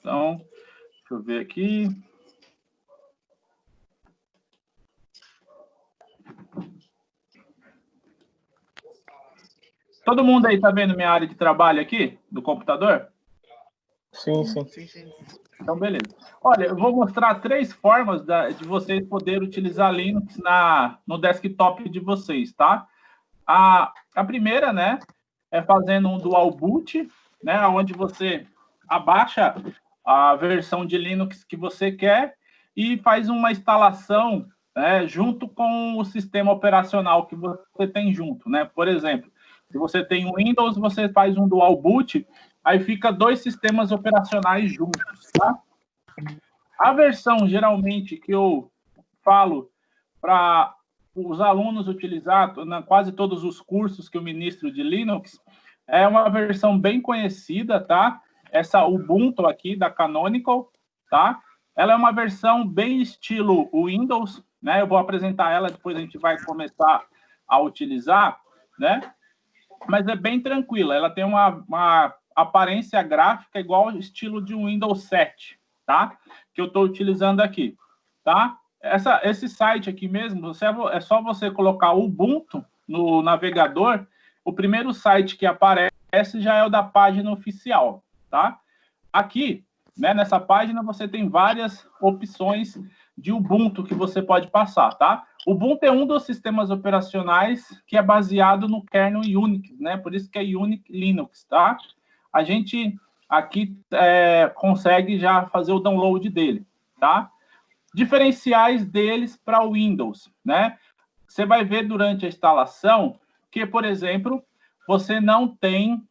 Então, deixa eu ver aqui. Todo mundo aí está vendo minha área de trabalho aqui, do computador? Sim, sim. Então, beleza. Olha, eu vou mostrar 3 formas de vocês poderem utilizar Linux no desktop de vocês, tá? A primeira, né, é fazendo um dual boot, né, onde você abaixa a versão de Linux que você quer e faz uma instalação, né, junto com o sistema operacional que você tem junto, né? Por exemplo, se você tem o Windows, você faz um dual boot, aí fica 2 sistemas operacionais juntos, tá? A versão, geralmente, que eu falo para os alunos utilizar quase todos os cursos que eu ministro de Linux, é uma versão bem conhecida, tá? Essa Ubuntu aqui, da Canonical, tá? Ela é uma versão bem estilo Windows, né? Eu vou apresentar ela, depois a gente vai começar a utilizar, né? Mas é bem tranquila, ela tem uma aparência gráfica igual ao estilo de um Windows 7, tá? Que eu estou utilizando aqui, tá? Esse site aqui mesmo, é só você colocar Ubuntu no navegador, o primeiro site que aparece já é o da página oficial, tá? Aqui, né, nessa página, você tem várias opções de Ubuntu que você pode passar, tá? Ubuntu é um dos sistemas operacionais que é baseado no kernel Unix, né? Por isso que é Unix Linux, tá? A gente aqui consegue já fazer o download dele, tá? Diferenciais deles para o Windows, né? Você vai ver durante a instalação que, por exemplo, você não tem,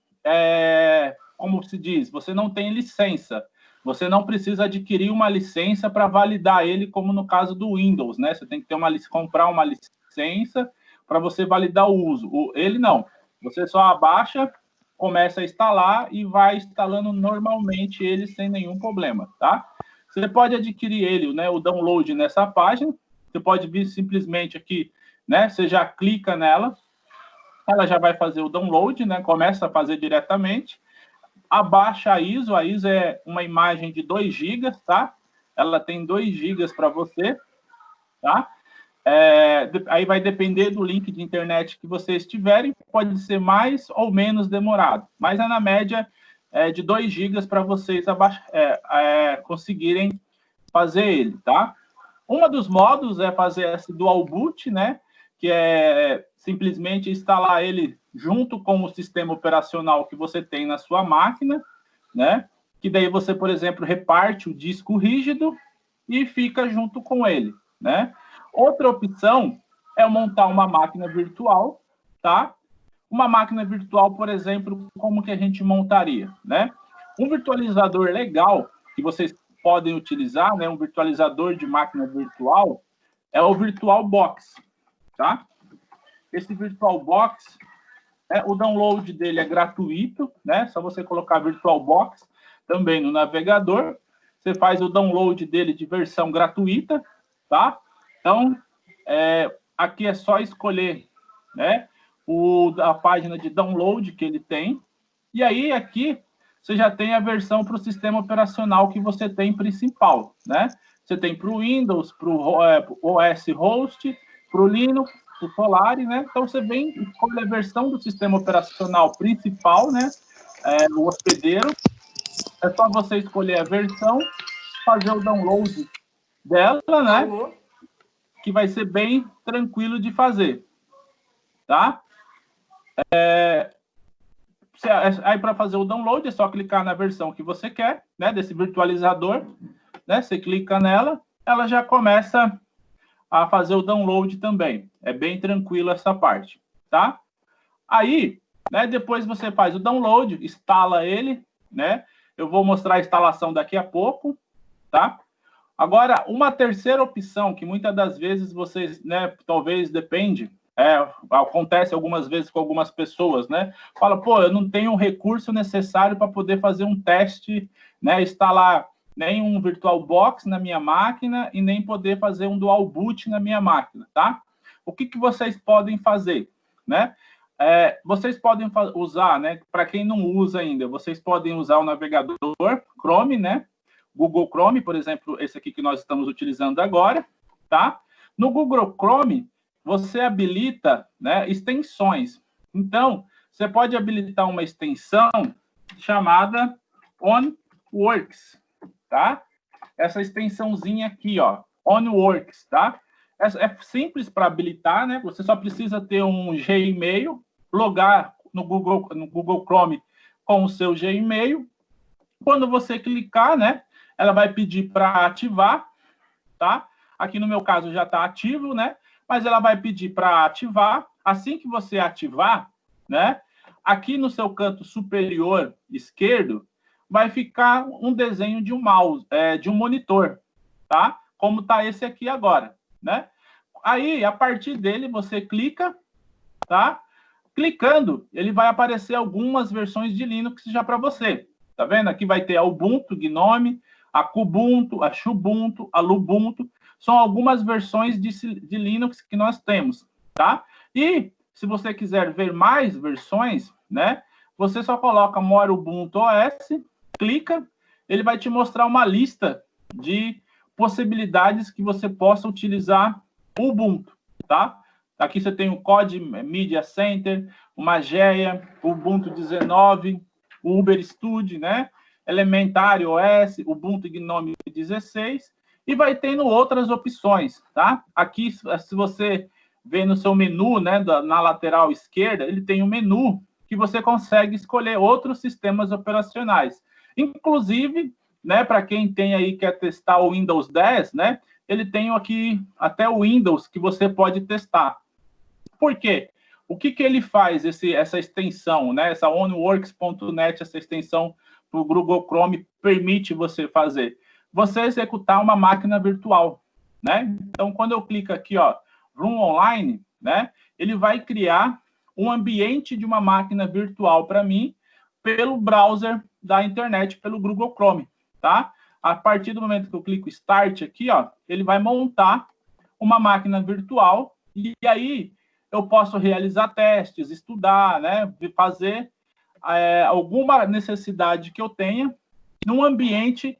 como se diz, você não tem licença. Você não precisa adquirir uma licença para validar ele, como no caso do Windows, né? Você tem que ter comprar uma licença para você validar o uso. Ele não. Você só abaixa, começa a instalar e vai instalando normalmente ele sem nenhum problema, tá? Você pode adquirir ele, né, o download nessa página. Você pode vir simplesmente aqui, né? Você já clica nela, ela já vai fazer o download, né? Começa a fazer diretamente. Abaixa a ISO é uma imagem de 2 GB, tá? Ela tem 2 GB para você, tá? Aí vai depender do link de internet que vocês tiverem, pode ser mais ou menos demorado, mas é na média de 2 GB para vocês conseguirem fazer ele, tá? Um dos modos é fazer esse dual boot, né? Que é simplesmente instalar ele junto com o sistema operacional que você tem na sua máquina, né? Que daí você, por exemplo, reparte o disco rígido e fica junto com ele, né? Outra opção é montar uma máquina virtual, tá? Uma máquina virtual, por exemplo, como que a gente montaria, né? Um virtualizador legal que vocês podem utilizar, né? Um virtualizador de máquina virtual é o VirtualBox, tá? Esse VirtualBox, o download dele é gratuito, né? Só você colocar VirtualBox também no navegador. Você faz o download dele de versão gratuita, tá? Então, aqui é só escolher, né? A página de download que ele tem. E aí, aqui, você já tem a versão para o sistema operacional que você tem principal, né? Você tem para o Windows, para o OS Host, para o Linux, para o Solaris, né? Então, você vem e escolhe a versão do sistema operacional principal, né? O hospedeiro. É só você escolher a versão, fazer o download dela, né? Que vai ser bem tranquilo de fazer, tá? Aí, para fazer o download, é só clicar na versão que você quer, né? Desse virtualizador, né? Você clica nela, ela já começa a fazer o download também. É bem tranquilo essa parte, tá? Aí, né? Depois você faz o download, instala ele, né? Eu vou mostrar a instalação daqui a pouco, tá? Agora, uma terceira opção, que muitas das vezes vocês, né, talvez depende, acontece algumas vezes com algumas pessoas, né? Fala, pô, eu não tenho o recurso necessário para poder fazer um teste, né, instalar nem um VirtualBox na minha máquina e nem poder fazer um dual boot na minha máquina, tá? O que vocês podem fazer, né? Vocês podem usar, né, para quem não usa ainda, vocês podem usar o navegador Chrome, né? Google Chrome, por exemplo, esse aqui que nós estamos utilizando agora, tá? No Google Chrome, você habilita, né, extensões. Então, você pode habilitar uma extensão chamada OnWorks, tá? Essa extensãozinha aqui, ó, OnWorks, tá? É simples para habilitar, né? Você só precisa ter um Gmail, logar no Google Chrome com o seu Gmail. Quando você clicar, né, ela vai pedir para ativar, tá? Aqui no meu caso já está ativo, né? Mas ela vai pedir para ativar. Assim que você ativar, né? Aqui no seu canto superior esquerdo vai ficar um desenho de um mouse, de um monitor, tá? Como está esse aqui agora, né? Aí, a partir dele, você clica, tá? Clicando, ele vai aparecer algumas versões de Linux já para você. Tá vendo? Aqui vai ter a Ubuntu, Gnome, a Kubuntu, a Xubuntu, a Lubuntu. São algumas versões de Linux que nós temos, tá? E se você quiser ver mais versões, né? Você só coloca More Ubuntu OS, clica, ele vai te mostrar uma lista de possibilidades que você possa utilizar o Ubuntu, tá? Aqui você tem o Code Media Center, o Mageia, o Ubuntu 19, o Uber Studio, né? Elementary OS, Ubuntu Gnome 16, e vai tendo outras opções, tá? Aqui, se você vê no seu menu, né, na lateral esquerda, ele tem um menu que você consegue escolher outros sistemas operacionais. Inclusive, né, para quem tem aí quer testar o Windows 10, né, ele tem aqui até o Windows que você pode testar. Por quê? O que ele faz, essa extensão, né? Essa onworks.net, essa extensão para o Google Chrome permite você fazer? Você executar uma máquina virtual, né? Então, quando eu clico aqui, ó, Room Online, né? Ele vai criar um ambiente de uma máquina virtual para mim pelo browser da internet, pelo Google Chrome, tá? A partir do momento que eu clico Start aqui, ó, ele vai montar uma máquina virtual e aí eu posso realizar testes, estudar, né, fazer alguma necessidade que eu tenha num ambiente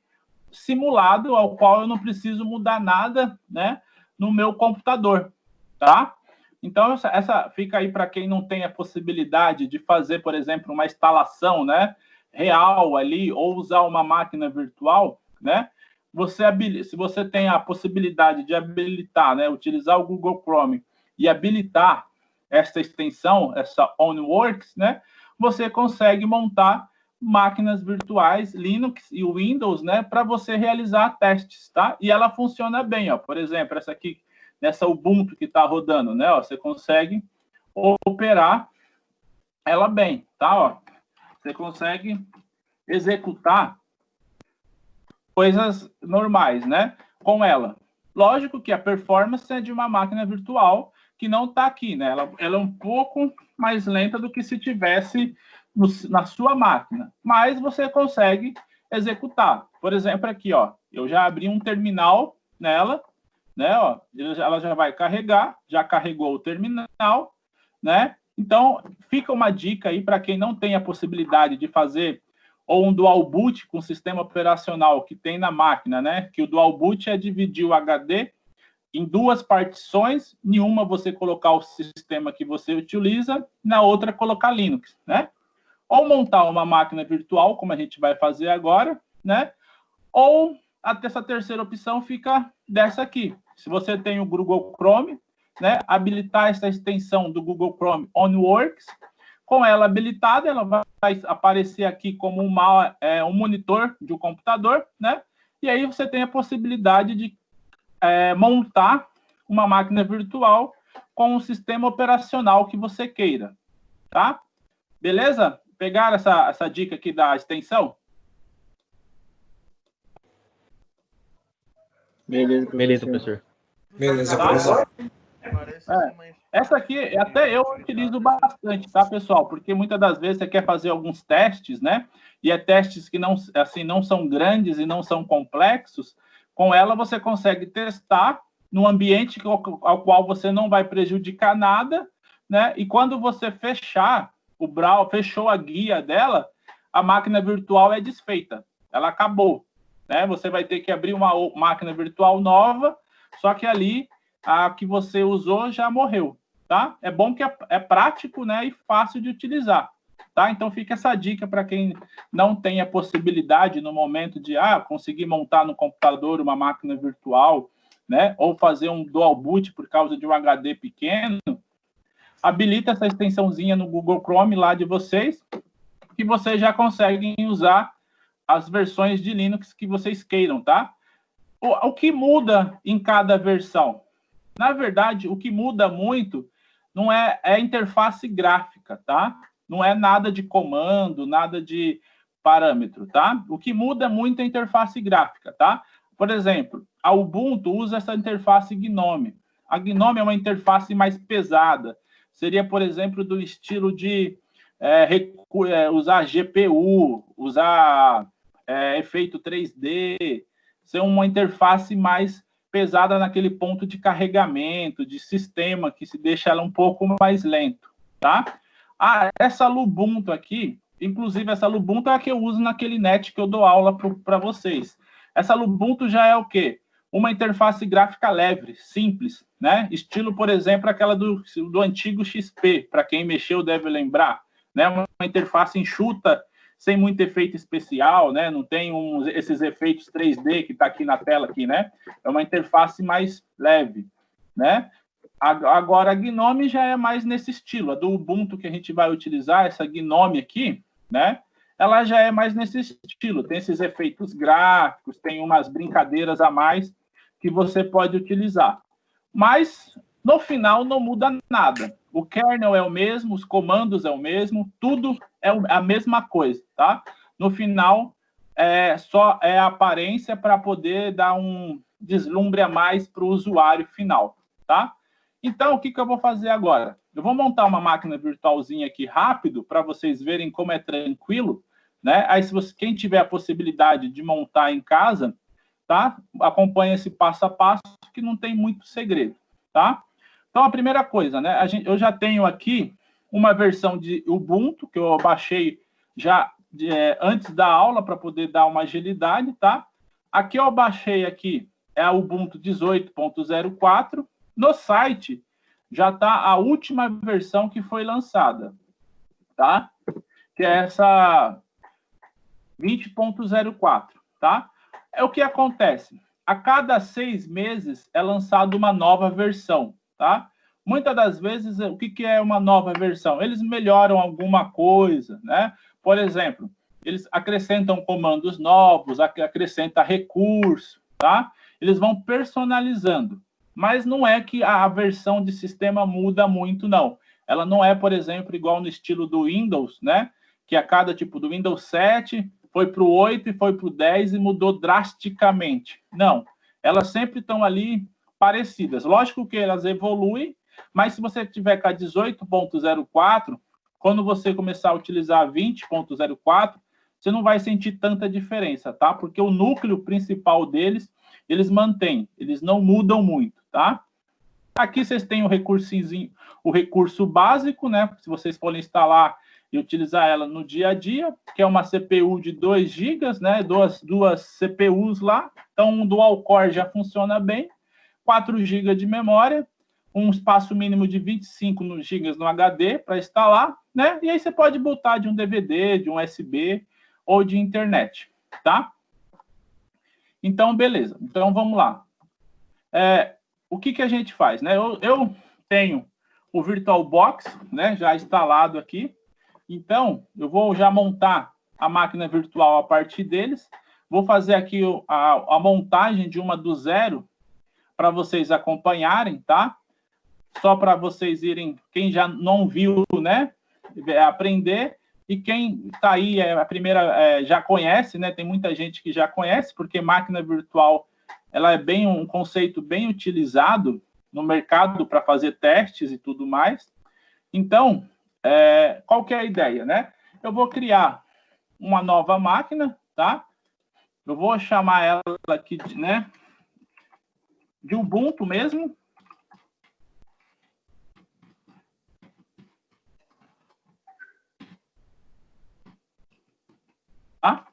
simulado, ao qual eu não preciso mudar nada, né, no meu computador, tá? Então, essa fica aí para quem não tem a possibilidade de fazer, por exemplo, uma instalação, né, real ali, ou usar uma máquina virtual, né? Se você tem a possibilidade de habilitar, né, utilizar o Google Chrome e habilitar essa extensão, essa OnWorks, né, você consegue montar máquinas virtuais, Linux e Windows, né, para você realizar testes, tá? E ela funciona bem, ó. Por exemplo, essa aqui, nessa Ubuntu que está rodando, né, ó, você consegue operar ela bem, tá? Ó, você consegue executar coisas normais, né, com ela. Lógico que a performance é de uma máquina virtual que não está aqui, né? Ela é um pouco mais lenta do que se tivesse na sua máquina, mas você consegue executar. Por exemplo, aqui, ó, eu já abri um terminal nela, né? Ó, ela já vai carregar, já carregou o terminal, né? Então, fica uma dica aí para quem não tem a possibilidade de fazer ou um dual boot com sistema operacional que tem na máquina, né? Que o dual boot é dividir o HD em duas partições, em uma você colocar o sistema que você utiliza, na outra colocar Linux, né? Ou montar uma máquina virtual, como a gente vai fazer agora, né? Ou essa terceira opção fica dessa aqui. Se você tem o Google Chrome, né? Habilitar essa extensão do Google Chrome OnWorks. Com ela habilitada, ela vai aparecer aqui como um monitor de um computador, né? E aí você tem a possibilidade de montar uma máquina virtual com o sistema operacional que você queira, tá? Beleza? Pegaram essa dica aqui da extensão? Beleza, professor. Beleza, tá? professor. Essa aqui até eu utilizo bastante, tá, pessoal? Porque muitas das vezes você quer fazer alguns testes, né? E testes que não, assim, não são grandes e não são complexos. Com ela você consegue testar num ambiente ao qual você não vai prejudicar nada, né? E quando você fechar o browser, fechou a guia dela, a máquina virtual é desfeita. Ela acabou, né? Você vai ter que abrir uma máquina virtual nova, só que ali a que você usou já morreu, tá? É bom que é prático, né, e fácil de utilizar, tá? Então fica essa dica para quem não tem a possibilidade no momento de conseguir montar no computador uma máquina virtual, né, ou fazer um dual boot por causa de um HD pequeno. Habilita essa extensãozinha no Google Chrome lá de vocês, que vocês já conseguem usar as versões de Linux que vocês queiram, tá? O que muda em cada versão? Na verdade, o que muda muito não é a interface gráfica, tá? Não é nada de comando, nada de parâmetro, tá? O que muda muito é a interface gráfica, tá? Por exemplo, a Ubuntu usa essa interface GNOME. A GNOME é uma interface mais pesada. Seria, por exemplo, do estilo de usar GPU, usar efeito 3D, ser uma interface mais pesada naquele ponto de carregamento, de sistema, que se deixa ela um pouco mais lento, tá? Essa Lubuntu aqui, inclusive essa Lubuntu é a que eu uso naquele net que eu dou aula para vocês. Essa Lubuntu já é o quê? Uma interface gráfica leve, simples, né? Estilo, por exemplo, aquela do antigo XP, para quem mexeu deve lembrar, né? Uma interface enxuta, sem muito efeito especial, né? Não tem esses efeitos 3D que está aqui na tela, aqui, né? É uma interface mais leve, né? Agora, a GNOME já é mais nesse estilo. A do Ubuntu que a gente vai utilizar, essa GNOME aqui, né? Ela já é mais nesse estilo. Tem esses efeitos gráficos, tem umas brincadeiras a mais que você pode utilizar. Mas, no final, não muda nada. O kernel é o mesmo, os comandos é o mesmo, tudo é a mesma coisa, tá? No final, só é a aparência para poder dar um deslumbre a mais para o usuário final, tá? Então, o que eu vou fazer agora? Eu vou montar uma máquina virtualzinha aqui rápido para vocês verem como é tranquilo, né? Aí, quem tiver a possibilidade de montar em casa, tá? Acompanha esse passo a passo que não tem muito segredo, tá? Então, a primeira coisa, né? Eu já tenho aqui uma versão de Ubuntu que eu baixei já antes da aula para poder dar uma agilidade, tá? Aqui eu baixei aqui é a Ubuntu 18.04. No site já está a última versão que foi lançada, tá? Que é essa 20.04, tá? É o que acontece. A cada 6 meses é lançada uma nova versão, tá? Muitas das vezes, o que é uma nova versão? Eles melhoram alguma coisa, né? Por exemplo, eles acrescentam comandos novos, acrescentam recursos, tá? Eles vão personalizando. Mas não é que a versão de sistema muda muito, não. Ela não é, por exemplo, igual no estilo do Windows, né? Que a cada tipo do Windows 7 foi para o 8 e foi para o 10 e mudou drasticamente. Não, elas sempre estão ali parecidas. Lógico que elas evoluem, mas se você tiver com a 18.04, quando você começar a utilizar a 20.04, você não vai sentir tanta diferença, tá? Porque o núcleo principal deles, eles mantêm, eles não mudam muito, tá? Aqui vocês têm o recurso básico, né? Se vocês forem instalar e utilizar ela no dia a dia, que é uma CPU de 2 GB, né? Duas CPUs lá. Então, um dual core já funciona bem. 4 GB de memória, um espaço mínimo de 25 GB no HD para instalar, né? E aí você pode botar de um DVD, de um USB ou de internet, tá? Então, beleza. Então, vamos lá. O que a gente faz, né? Eu tenho o VirtualBox, né? Já instalado aqui. Então, eu vou já montar a máquina virtual a partir deles. Vou fazer aqui a montagem de uma do zero para vocês acompanharem, tá? Só para vocês irem, quem já não viu, né? Aprender. E quem está aí, a primeira, já conhece, né? Tem muita gente que já conhece, porque máquina virtual ela é um conceito bem utilizado no mercado para fazer testes e tudo mais. Então, qual que é a ideia, né? Eu vou criar uma nova máquina, tá? Eu vou chamar ela aqui, né? De Ubuntu mesmo. Tá?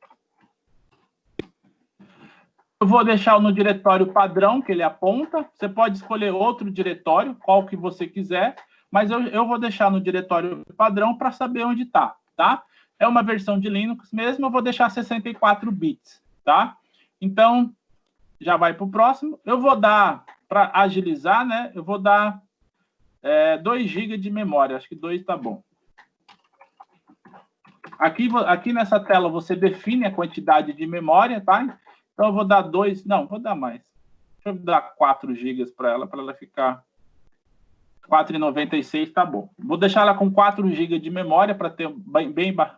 Eu vou deixar no diretório padrão que ele aponta. Você pode escolher outro diretório, qual que você quiser, mas eu vou deixar no diretório padrão para saber onde está, tá? É uma versão de Linux mesmo, eu vou deixar 64 bits, tá? Então, já vai para o próximo. Eu vou dar, para agilizar, né? Eu vou dar 2 GB de memória, acho que 2 tá bom. Aqui nessa tela você define a quantidade de memória, tá? Então eu vou dar 2, não, vou dar mais. Deixa eu dar 4 GB para ela ficar 4,96, tá bom. Vou deixar ela com 4 GB de memória para ter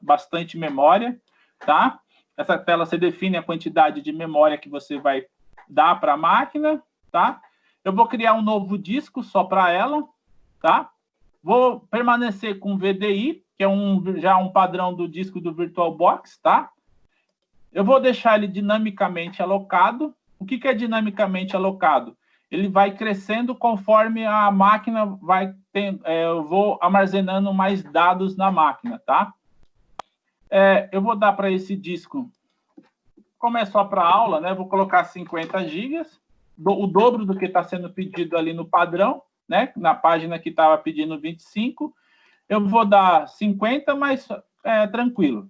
bastante memória, tá? Essa tela você define a quantidade de memória que você vai dar para a máquina, tá? Eu vou criar um novo disco só para ela, tá? Vou permanecer com VDI, que é já um padrão do disco do VirtualBox, tá? Eu vou deixar ele dinamicamente alocado. O que é dinamicamente alocado? Ele vai crescendo conforme a máquina vai eu vou armazenando mais dados na máquina, tá? Eu vou dar para esse disco, como é só para aula, né? Vou colocar 50 GB, o dobro do que está sendo pedido ali no padrão, né? Na página que estava pedindo 25. Eu vou dar 50, mas tranquilo,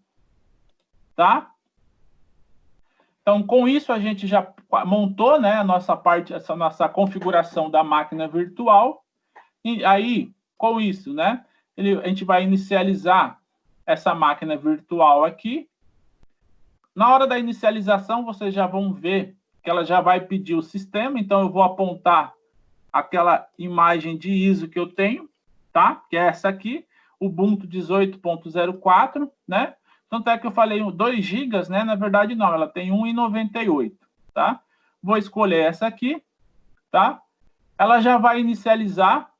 tá? Então, com isso, a gente já montou, né, essa nossa configuração da máquina virtual. E aí, com isso, né, a gente vai inicializar essa máquina virtual aqui. Na hora da inicialização, vocês já vão ver que ela já vai pedir o sistema. Então, eu vou apontar aquela imagem de ISO que eu tenho, tá? Que é essa aqui, Ubuntu 18.04, né? Tanto é que eu falei 2 GB, né? Na verdade, não, ela tem 1,98, tá? Vou escolher essa aqui, tá? Ela já vai inicializar.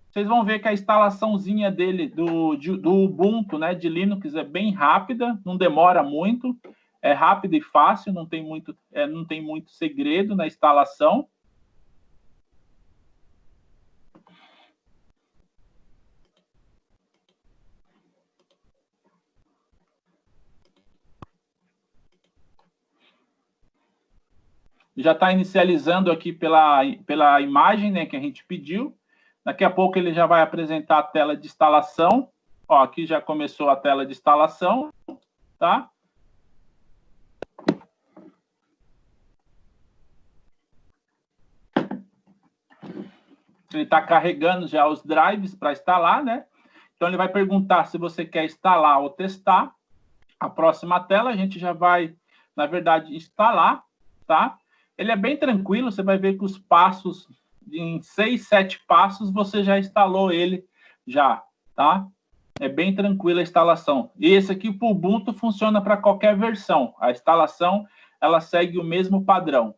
Vocês vão ver que a instalaçãozinha dele, do Ubuntu, né, de Linux, é bem rápida, não demora muito, é rápida e fácil, não tem muito segredo na instalação. Já está inicializando aqui pela imagem, né, que a gente pediu. Daqui a pouco ele já vai apresentar a tela de instalação. Ó, aqui já começou a tela de instalação, tá? Ele está carregando já os drives para instalar, né? Então ele vai perguntar se você quer instalar ou testar. A próxima tela a gente já vai, na verdade, instalar, tá? Ele é bem tranquilo, você vai ver que os passos, em 6, 7 passos, você já instalou ele já, tá? É bem tranquila a instalação. E esse aqui, o Ubuntu, funciona para qualquer versão. A instalação, ela segue o mesmo padrão.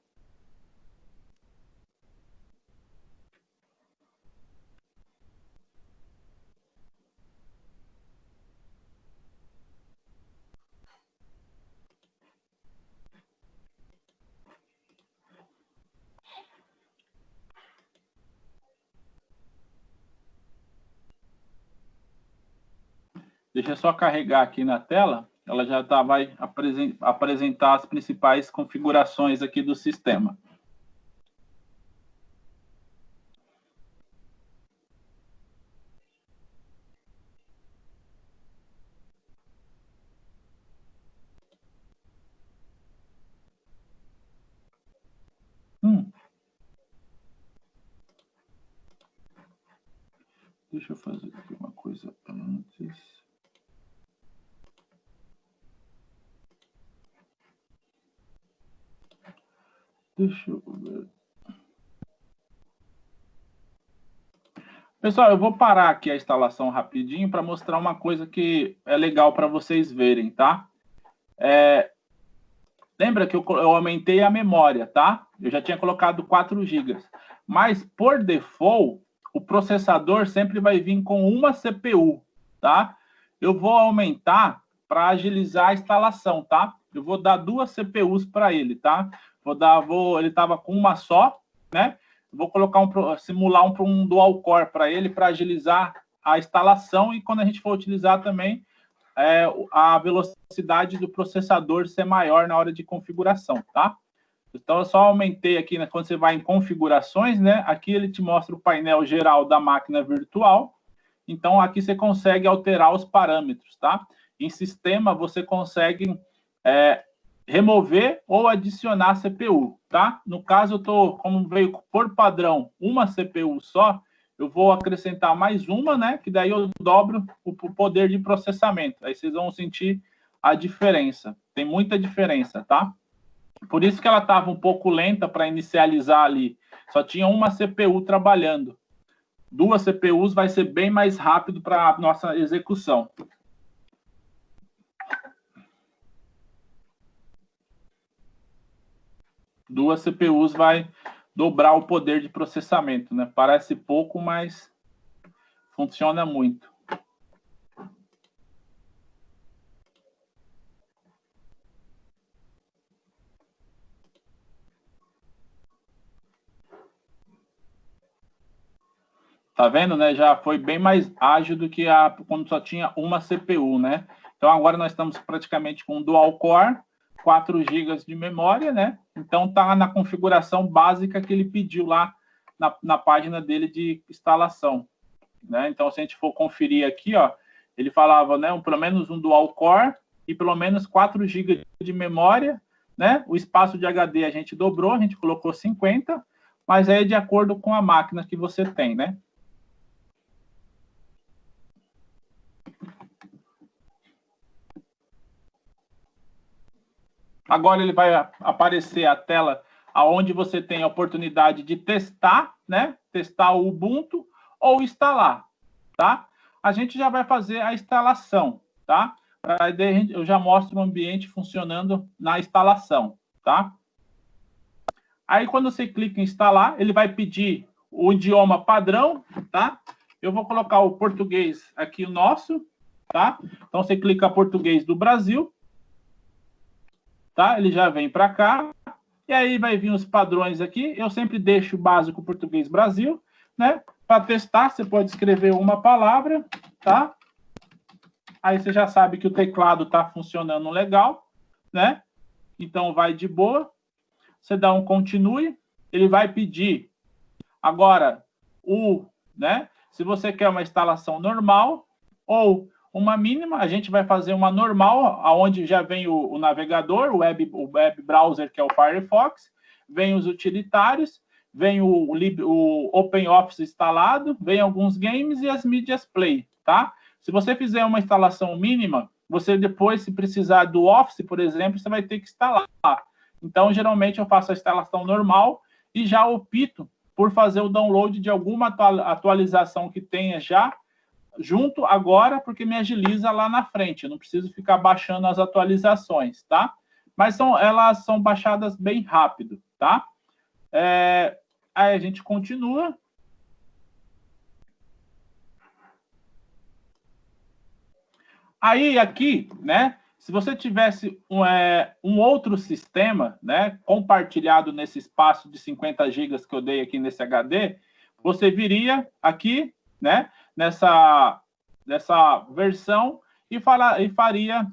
Deixa eu só carregar aqui na tela. Ela já vai apresentar as principais configurações aqui do sistema. Deixa eu fazer aqui uma coisa antes. Deixa eu ver. Pessoal, eu vou parar aqui a instalação rapidinho para mostrar uma coisa que é legal para vocês verem, tá? Lembra que eu aumentei a memória, tá? Eu já tinha colocado 4 GB. Mas, por default, o processador sempre vai vir com uma CPU, tá? Eu vou aumentar para agilizar a instalação, tá? Eu vou dar 2 CPUs para ele, tá? Ele estava com uma só, né? Vou colocar simular um dual core para ele, para agilizar a instalação e quando a gente for utilizar também a velocidade do processador ser maior na hora de configuração, tá? Então, eu só aumentei aqui, né, quando você vai em configurações, né? Aqui ele te mostra o painel geral da máquina virtual. Então, aqui você consegue alterar os parâmetros, tá? Em sistema, você consegue remover ou adicionar CPU, tá? No caso, como veio por padrão uma CPU só, eu vou acrescentar mais uma, né? Que daí eu dobro o poder de processamento. Aí vocês vão sentir a diferença. Tem muita diferença, tá? Por isso que ela estava um pouco lenta para inicializar ali. Só tinha uma CPU trabalhando. 2 CPUs vai ser bem mais rápido para a nossa execução. Duas CPUs vai dobrar o poder de processamento, né? Parece pouco, mas funciona muito. Tá vendo, né? Já foi bem mais ágil do que quando só tinha uma CPU, né? Então, agora nós estamos praticamente com um dual core, 4 GB de memória, né? Então, tá na configuração básica que ele pediu lá na página dele de instalação, né? Então, se a gente for conferir aqui, ó, ele falava, né? Pelo menos um dual core e pelo menos 4 GB de memória, né? O espaço de HD a gente dobrou, a gente colocou 50, mas é de acordo com a máquina que você tem, né? Agora ele vai aparecer a tela onde você tem a oportunidade de testar, né? Testar o Ubuntu ou instalar, tá? A gente já vai fazer a instalação, tá? Aí eu já mostro o ambiente funcionando na instalação, tá? Aí quando você clica em instalar, ele vai pedir o idioma padrão, tá? Eu vou colocar o português aqui, o nosso, tá? Então você clica português do Brasil. Tá? Ele já vem para cá, e aí vai vir os padrões aqui. Eu sempre deixo o básico português Brasil, né? Para testar, você pode escrever uma palavra, tá? Aí você já sabe que o teclado está funcionando legal, né? Então vai de boa. Você dá um continue, ele vai pedir agora né? Se você quer uma instalação normal ou uma mínima, a gente vai fazer uma normal, onde já vem o navegador, o web browser, que é o Firefox, vem os utilitários, vem o OpenOffice instalado, vem alguns games e as mídias Play, tá? Se você fizer uma instalação mínima, você depois, se precisar do Office, por exemplo, você vai ter que instalar. Então, geralmente, eu faço a instalação normal e já opto por fazer o download de alguma atualização que tenha já, junto agora, porque me agiliza lá na frente. Eu não preciso ficar baixando as atualizações, tá? Mas elas são baixadas bem rápido, tá? Aí a gente continua. Aí aqui, né? Se você tivesse um outro sistema, né, compartilhado nesse espaço de 50 GB que eu dei aqui nesse HD, você viria aqui, né, nessa versão e faria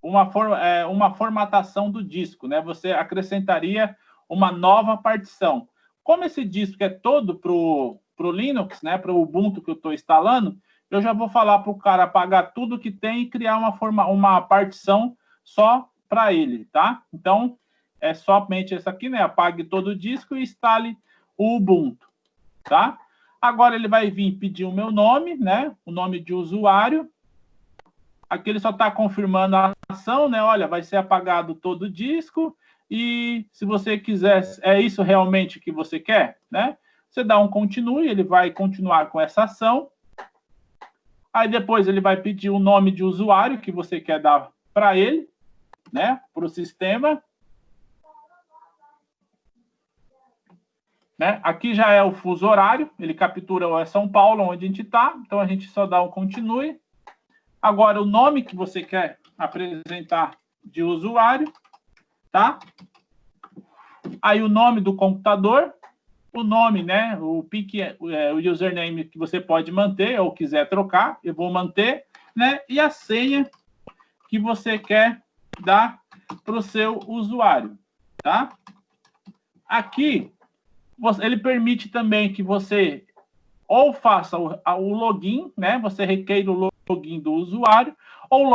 uma formatação do disco, né? Você acrescentaria uma nova partição. Como esse disco é todo para o Linux, né, para o Ubuntu que eu estou instalando, eu já vou falar para o cara apagar tudo que tem e criar uma partição só para ele, tá? Então, é somente essa aqui, né? Apague todo o disco e instale o Ubuntu, tá? Agora ele vai vir pedir o meu nome, né? O nome de usuário. Aqui ele só está confirmando a ação, né? Olha, vai ser apagado todo o disco e se você quiser, é isso realmente que você quer, né? Você dá um continue, ele vai continuar com essa ação. Aí depois ele vai pedir o nome de usuário que você quer dar para ele, né? Para o sistema. Né? Aqui já é o fuso horário, ele captura São Paulo, onde a gente está, então a gente só dá um continue. Agora, o nome que você quer apresentar de usuário, tá? Aí o nome do computador, o nome, né? O username que você pode manter ou quiser trocar, eu vou manter, né? E a senha que você quer dar para o seu usuário, tá? Aqui, ele permite também que você ou faça o login, né? Você requeira o login do usuário, ou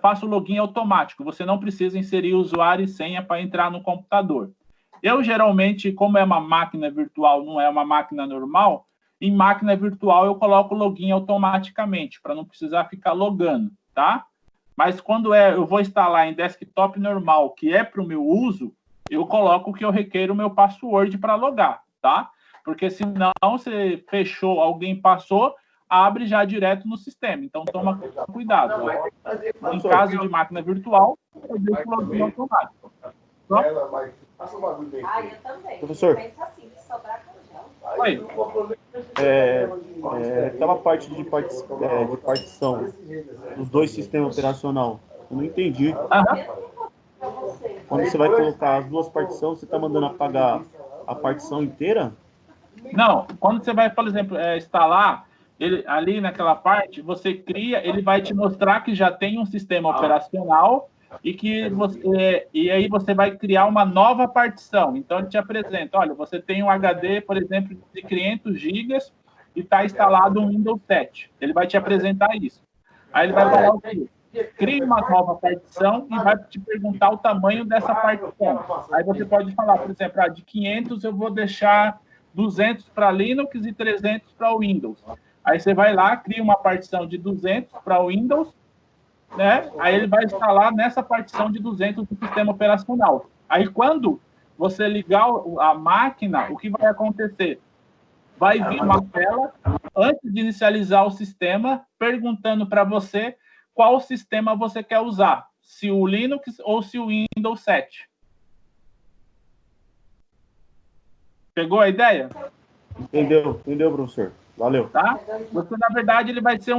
faça o login automático. Você não precisa inserir usuário e senha para entrar no computador. Eu, geralmente, como é uma máquina virtual, não é uma máquina normal, em máquina virtual eu coloco o login automaticamente, para não precisar ficar logando, tá? Mas quando eu vou instalar em desktop normal, que é para o meu uso, eu coloco que eu requeiro o meu password para logar, tá? Porque senão você fechou, alguém passou, abre já direto no sistema. Então, toma cuidado. Ó. Em caso de máquina virtual, eu deixo o login automático. Eu também. Professor. Pensa assim, que sobrar congela. Oi. Aquela parte de partição dos dois sistemas operacionais, eu não entendi. Quando você vai colocar as duas partições, você está mandando apagar a partição inteira? Não, quando você vai, por exemplo, instalar, ali naquela parte, você cria, ele vai te mostrar que já tem um sistema operacional e aí você vai criar uma nova partição. Então, ele te apresenta, olha, você tem um HD, por exemplo, de 500 GB e está instalado um Windows 7. Ele vai te apresentar isso. Aí ele vai falar o quê? Crie uma nova partição e vai te perguntar o tamanho dessa partição. Aí você pode falar, por exemplo, de 500 eu vou deixar 200 para Linux e 300 para o Windows. Aí você vai lá, cria uma partição de 200 para o Windows, né? Aí ele vai instalar nessa partição de 200 do sistema operacional. Aí quando você ligar a máquina, o que vai acontecer? Vai vir uma tela, antes de inicializar o sistema, perguntando para você qual sistema você quer usar, se o Linux ou se o Windows 7. Pegou a ideia? Entendeu, professor. Valeu. Tá? Você, na verdade, ele vai ser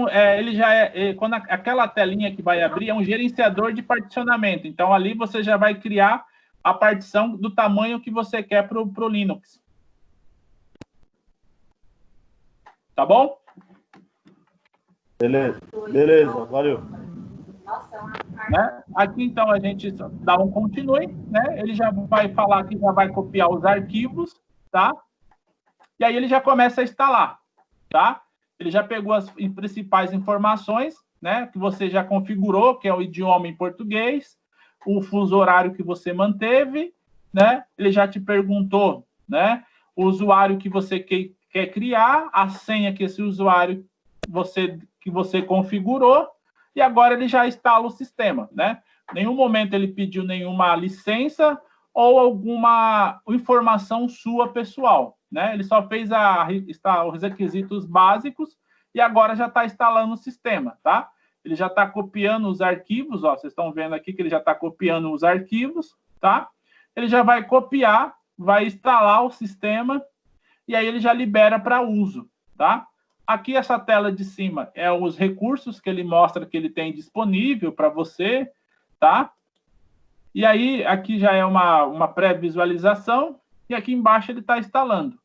quando aquela telinha que vai abrir é um gerenciador de particionamento. Então, ali você já vai criar a partição do tamanho que você quer para o Linux. Tá bom? Beleza, valeu. Né? Aqui, então, a gente dá um continue, né? Ele já vai falar que já vai copiar os arquivos, tá? E aí ele já começa a instalar, tá? Ele já pegou as principais informações, né? Que você já configurou, que é o idioma em português, o fuso horário que você manteve, né? Ele já te perguntou, né? O usuário que você quer criar, a senha que esse usuário que você configurou, e agora ele já instala o sistema, né? Em nenhum momento ele pediu nenhuma licença ou alguma informação sua pessoal, né? Ele só fez os requisitos básicos e agora já está instalando o sistema, tá? Ele já está copiando os arquivos, ó, vocês estão vendo aqui que ele já está copiando os arquivos, tá? Ele já vai copiar, vai instalar o sistema e aí ele já libera para uso, tá? Aqui, essa tela de cima é os recursos que ele mostra que ele tem disponível para você, tá? E aí, aqui já é uma pré-visualização, e aqui embaixo ele está instalando.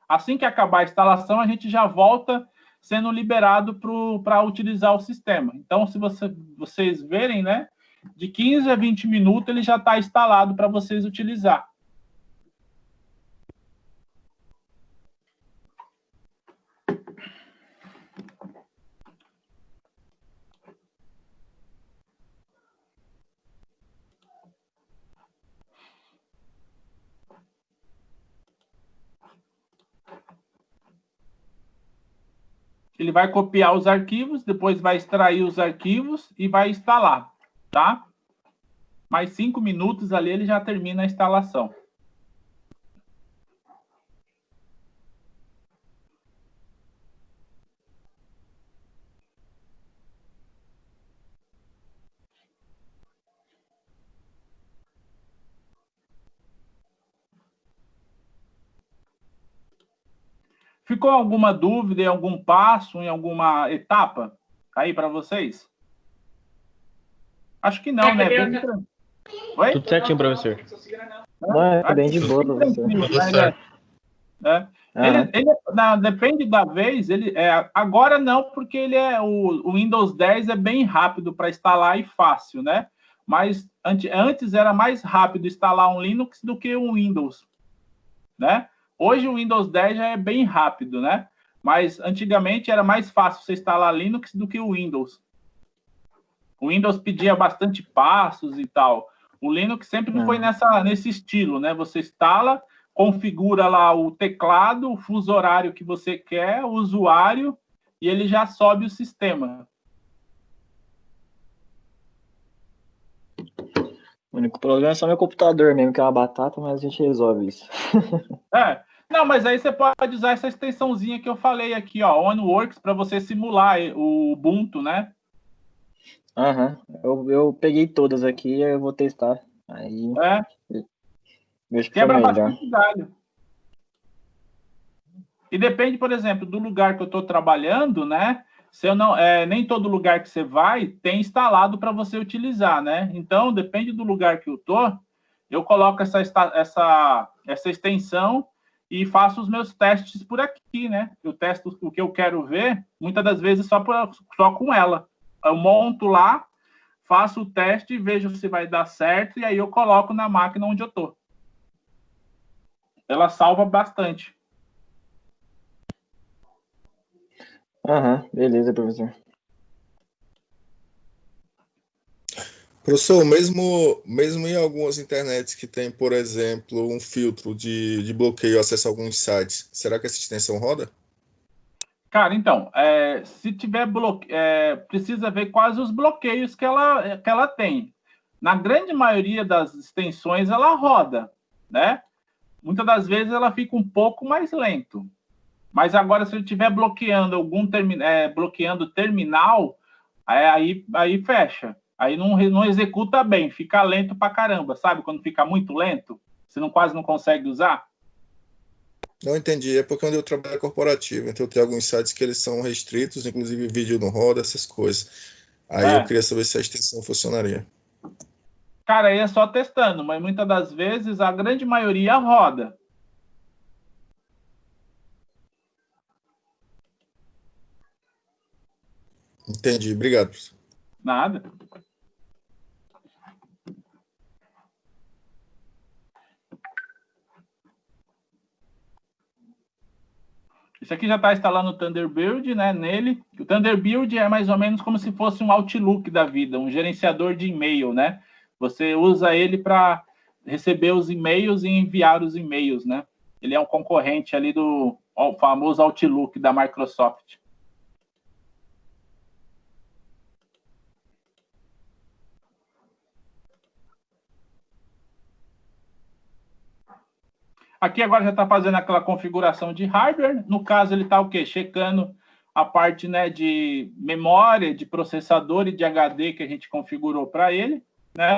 Assim que acabar a instalação, a gente já volta sendo liberado para utilizar o sistema. Então, se vocês verem, né, de 15 a 20 minutos ele já está instalado para vocês utilizar. Ele vai copiar os arquivos, depois vai extrair os arquivos e vai instalar, tá? Mais 5 minutos ali ele já termina a instalação. Ficou alguma dúvida em algum passo, em alguma etapa aí para vocês? Acho que não, né? Oi? Tudo certinho, professor. Não, é bem de boa, professor. Depende da vez, agora não, porque o Windows 10 é bem rápido para instalar e fácil, né? mas antes era mais rápido instalar um Linux do que um Windows, né? Hoje o Windows 10 já é bem rápido, né? Mas antigamente era mais fácil você instalar Linux do que o Windows. O Windows pedia bastante passos e tal. O Linux sempre foi nesse estilo, né? Você instala, configura lá o teclado, o fuso horário que você quer, o usuário, e ele já sobe o sistema. O único problema é só meu computador mesmo, que é uma batata, mas a gente resolve isso. Não, mas aí você pode usar essa extensãozinha que eu falei aqui, ó, OnWorks, para você simular o Ubuntu, né? Aham. Eu peguei todas aqui e eu vou testar. Aí vejo que foi Quebra melhor. bastante galho. E depende, por exemplo, do lugar que eu estou trabalhando, né? Se eu não, nem todo lugar que você vai tem instalado para você utilizar, né? Então, depende do lugar que eu tô, eu coloco essa extensão e faço os meus testes por aqui, né? Eu testo o que eu quero ver, muitas das vezes só com ela. Eu monto lá, faço o teste, vejo se vai dar certo e aí eu coloco na máquina onde eu tô. Ela salva bastante. Aham, beleza, professor. Professor, mesmo em algumas internets que tem, por exemplo, um filtro de bloqueio acesso a alguns sites, será que essa extensão roda? Cara, então, se tiver precisa ver quais os bloqueios que ela tem. Na grande maioria das extensões, ela roda, né? Muitas das vezes ela fica um pouco mais lento. Mas agora, se ele estiver bloqueando bloqueando terminal, aí fecha. Aí não executa bem, fica lento pra caramba, sabe? Quando fica muito lento, você quase não consegue usar. Não entendi, é porque onde eu trabalho é corporativo, então tem alguns sites que eles são restritos, inclusive vídeo não roda, essas coisas. Aí eu queria saber se a extensão funcionaria. Cara, aí é só testando, mas muitas das vezes a grande maioria roda. Entendi, obrigado, professor. Nada. Isso aqui já está instalando o Thunderbird, né, nele. O Thunderbird é mais ou menos como se fosse um Outlook da vida, um gerenciador de e-mail, né? Você usa ele para receber os e-mails e enviar os e-mails, né? Ele é um concorrente ali do famoso Outlook da Microsoft. Aqui agora já está fazendo aquela configuração de hardware. No caso, ele está o quê? Checando a parte, né, de memória, de processador e de HD que a gente configurou para ele, né?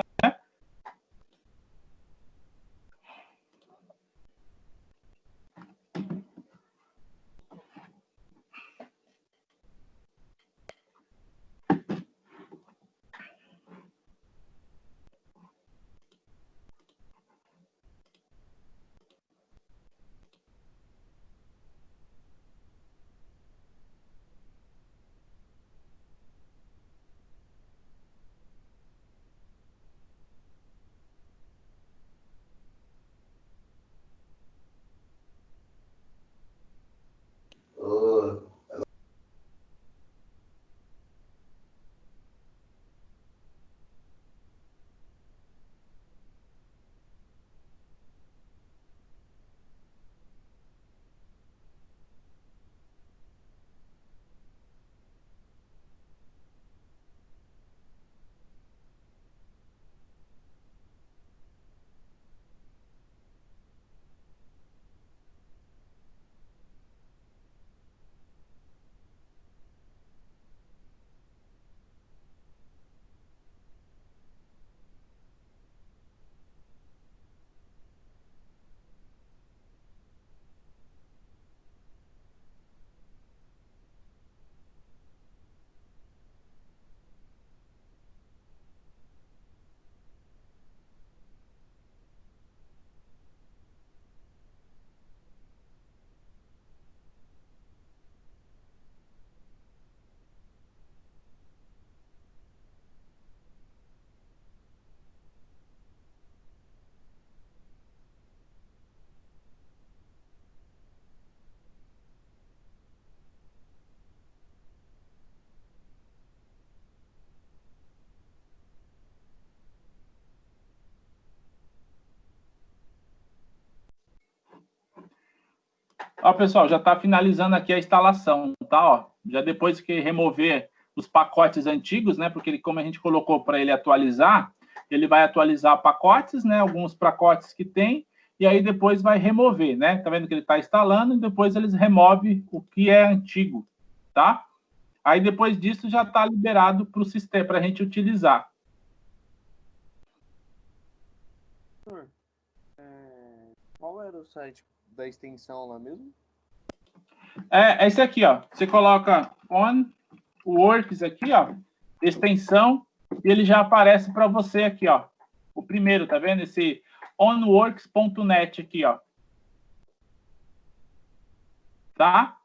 Ó, pessoal, já está finalizando aqui a instalação, tá? Ó, já depois que remover os pacotes antigos, né? Porque ele, como a gente colocou para ele atualizar, ele vai atualizar pacotes, né? Alguns pacotes que tem, e aí depois vai remover, né? Tá vendo que ele está instalando e depois eles removem o que é antigo, tá? Aí depois disso já está liberado para o sistema, para a gente utilizar. Qual era o site da extensão lá mesmo? É esse aqui, ó. Você coloca on works aqui, ó, extensão, e ele já aparece para você aqui, ó. O primeiro, tá vendo? Esse onworks.net aqui, ó. Tá?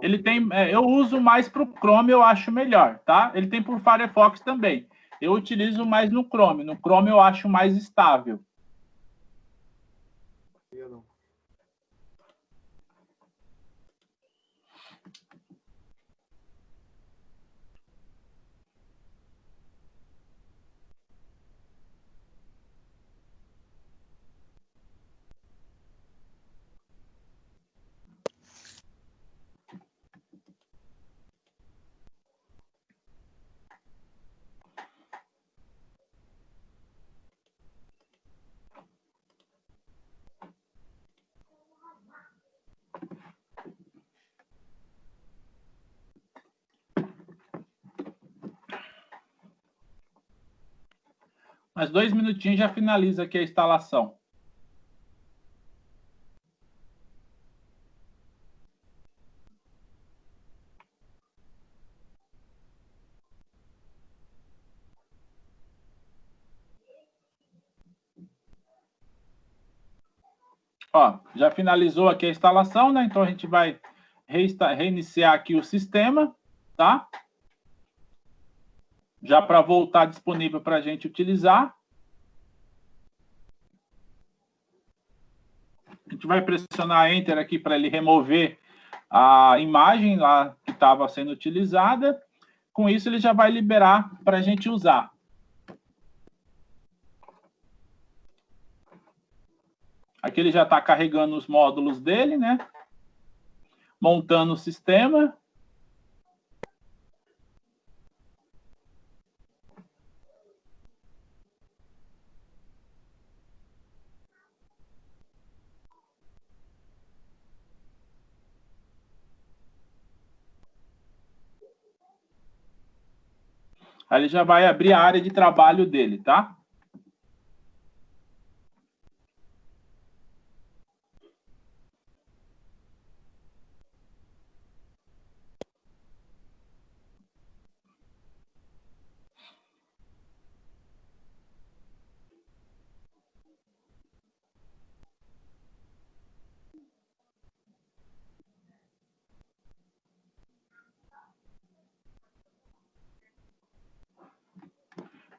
Ele tem, eu uso mais para o Chrome, eu acho melhor, tá? Ele tem para o Firefox também. Eu utilizo mais no Chrome. No Chrome eu acho mais estável. Mais 2 minutinhos já finaliza aqui a instalação. Ó, já finalizou aqui a instalação, né? Então a gente vai reiniciar aqui o sistema, tá? Já para voltar disponível para a gente utilizar. A gente vai pressionar Enter aqui para ele remover a imagem lá que estava sendo utilizada. Com isso, ele já vai liberar para a gente usar. Aqui ele já está carregando os módulos dele, né? Montando o sistema. Aí ele já vai abrir a área de trabalho dele, tá?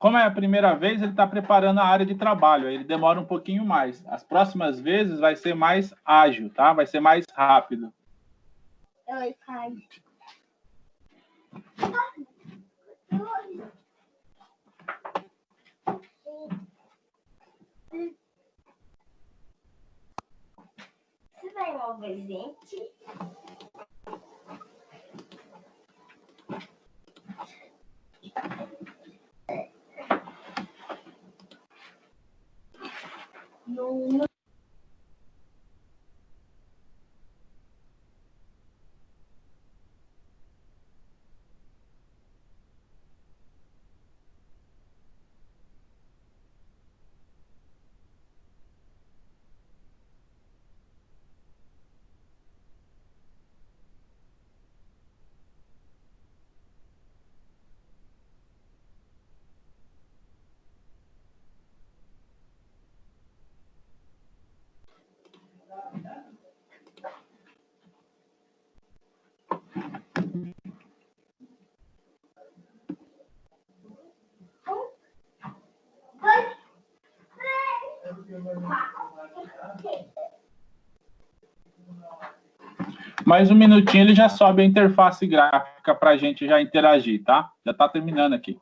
Como é a primeira vez, ele está preparando a área de trabalho. Aí ele demora um pouquinho mais. As próximas vezes vai ser mais ágil, tá? Vai ser mais rápido. Oi, pai. Você vai ao presente? Não. Mais um minutinho ele já sobe a interface gráfica para a gente já interagir, tá? Já está terminando aqui.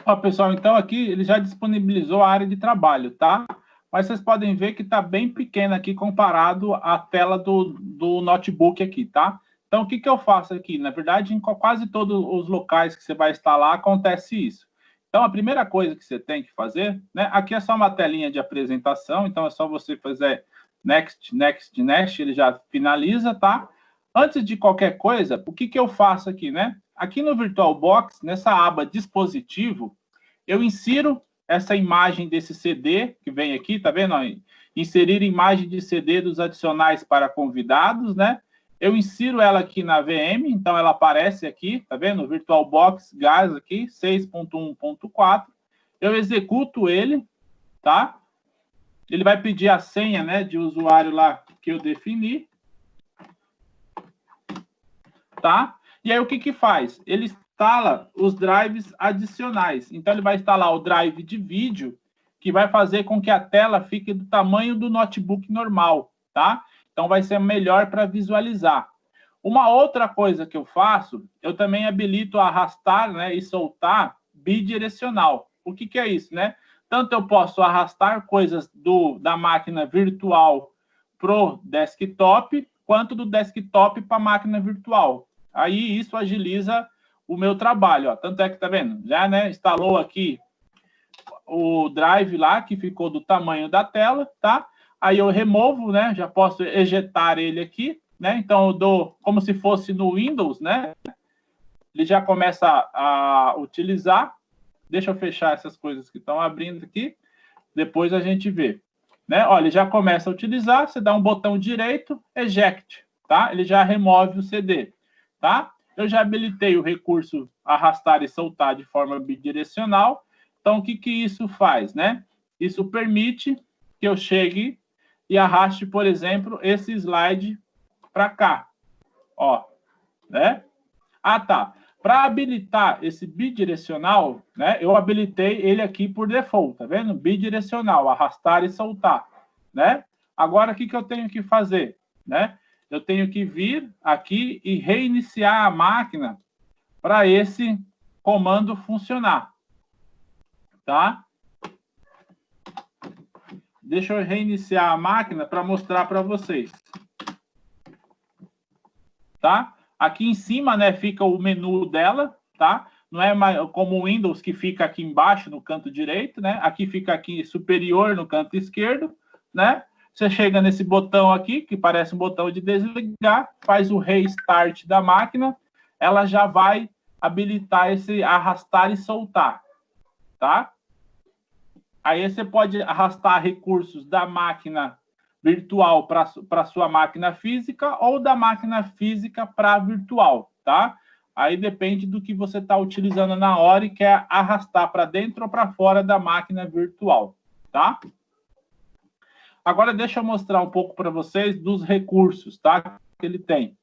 Ó, pessoal, então aqui ele já disponibilizou a área de trabalho, tá? Mas vocês podem ver que está bem pequena aqui comparado à tela do notebook aqui, tá? Então, o que eu faço aqui? Na verdade, em quase todos os locais que você vai instalar, acontece isso. Então, a primeira coisa que você tem que fazer, né? Aqui é só uma telinha de apresentação, então é só você fazer next, next, next, ele já finaliza, tá? Antes de qualquer coisa, o que eu faço aqui, né? Aqui no VirtualBox, nessa aba dispositivo, eu insiro essa imagem desse CD que vem aqui, tá vendo? Inserir imagem de CD dos adicionais para convidados, né? Eu insiro ela aqui na VM, então ela aparece aqui, tá vendo? VirtualBox Gás aqui, 6.1.4. Eu executo ele, tá? Ele vai pedir a senha, né, de usuário lá que eu defini. Tá? E aí o que faz? Ele instala os drives adicionais. Então ele vai instalar o drive de vídeo, que vai fazer com que a tela fique do tamanho do notebook normal, tá? Então vai ser melhor para visualizar. Uma outra coisa que eu faço, eu também habilito arrastar, né, e soltar bidirecional. O que é isso, né? Tanto eu posso arrastar coisas da máquina virtual pro desktop, quanto do desktop para a máquina virtual. Aí isso agiliza o meu trabalho, ó. Tanto é que, tá vendo? Já, né, instalou aqui o drive lá, que ficou do tamanho da tela, tá? Aí eu removo, né? Já posso ejetar ele aqui, né? Então eu dou como se fosse no Windows, né? Ele já começa a utilizar. Deixa eu fechar essas coisas que estão abrindo aqui. Depois a gente vê, né? Olha, ele já começa a utilizar. Você dá um botão direito, eject, tá? Ele já remove o CD. Tá? Eu já habilitei o recurso arrastar e soltar de forma bidirecional. Então, o que isso faz, né? Isso permite que eu chegue e arraste, por exemplo, esse slide para cá. Ó, né? Ah, tá. Para habilitar esse bidirecional, né? Eu habilitei ele aqui por default, tá vendo? Bidirecional, arrastar e soltar, né? Agora, o que eu tenho que fazer, né? Eu tenho que vir aqui e reiniciar a máquina para esse comando funcionar, tá? Deixa eu reiniciar a máquina para mostrar para vocês, tá? Aqui em cima, né, fica o menu dela, tá? Não é como o Windows que fica aqui embaixo no canto direito, né? Aqui fica aqui superior no canto esquerdo, né? Você chega nesse botão aqui, que parece um botão de desligar, faz o restart da máquina, ela já vai habilitar esse arrastar e soltar, tá? Aí você pode arrastar recursos da máquina virtual para a sua máquina física ou da máquina física para a virtual, tá? Aí depende do que você está utilizando na hora e quer arrastar para dentro ou para fora da máquina virtual, tá? Agora, deixa eu mostrar um pouco para vocês dos recursos, tá? Que ele tem.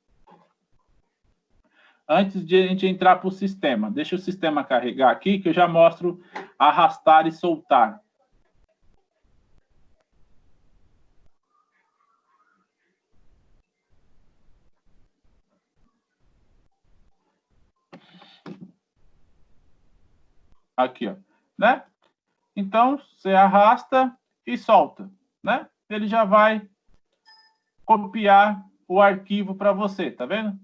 Antes de a gente entrar para o sistema. Deixa o sistema carregar aqui, que eu já mostro arrastar e soltar. Aqui, ó. Né? Então, você arrasta e solta, né? Ele já vai copiar o arquivo para você, tá vendo?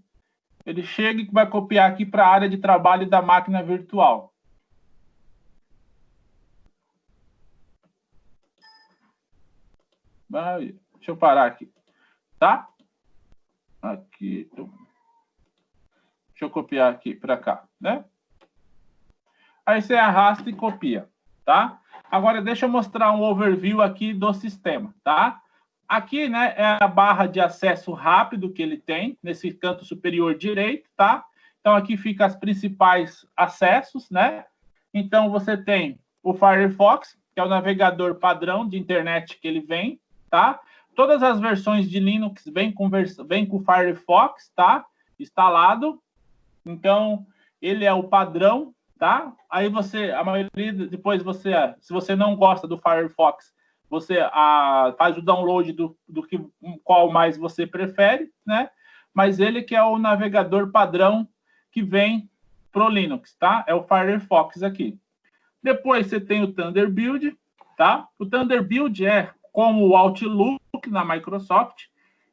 Ele chega e vai copiar aqui para a área de trabalho da máquina virtual. Deixa eu parar aqui, tá? Aqui. Deixa eu copiar aqui para cá, né? Aí você arrasta e copia, tá? Agora, deixa eu mostrar um overview aqui do sistema, tá? Aqui, né, é a barra de acesso rápido que ele tem, nesse canto superior direito, tá? Então, aqui fica os principais acessos, né? Então, você tem o Firefox, que é o navegador padrão de internet que ele vem, tá? Todas as versões de Linux vêm com o Firefox, tá? Instalado. Então, ele é o padrão, tá? Aí a maioria, depois se você não gosta do Firefox, você faz o download qual mais você prefere, né? Mas ele que é o navegador padrão que vem pro Linux, tá? É o Firefox aqui. Depois você tem o Thunderbird, tá? O Thunderbird é como o Outlook na Microsoft,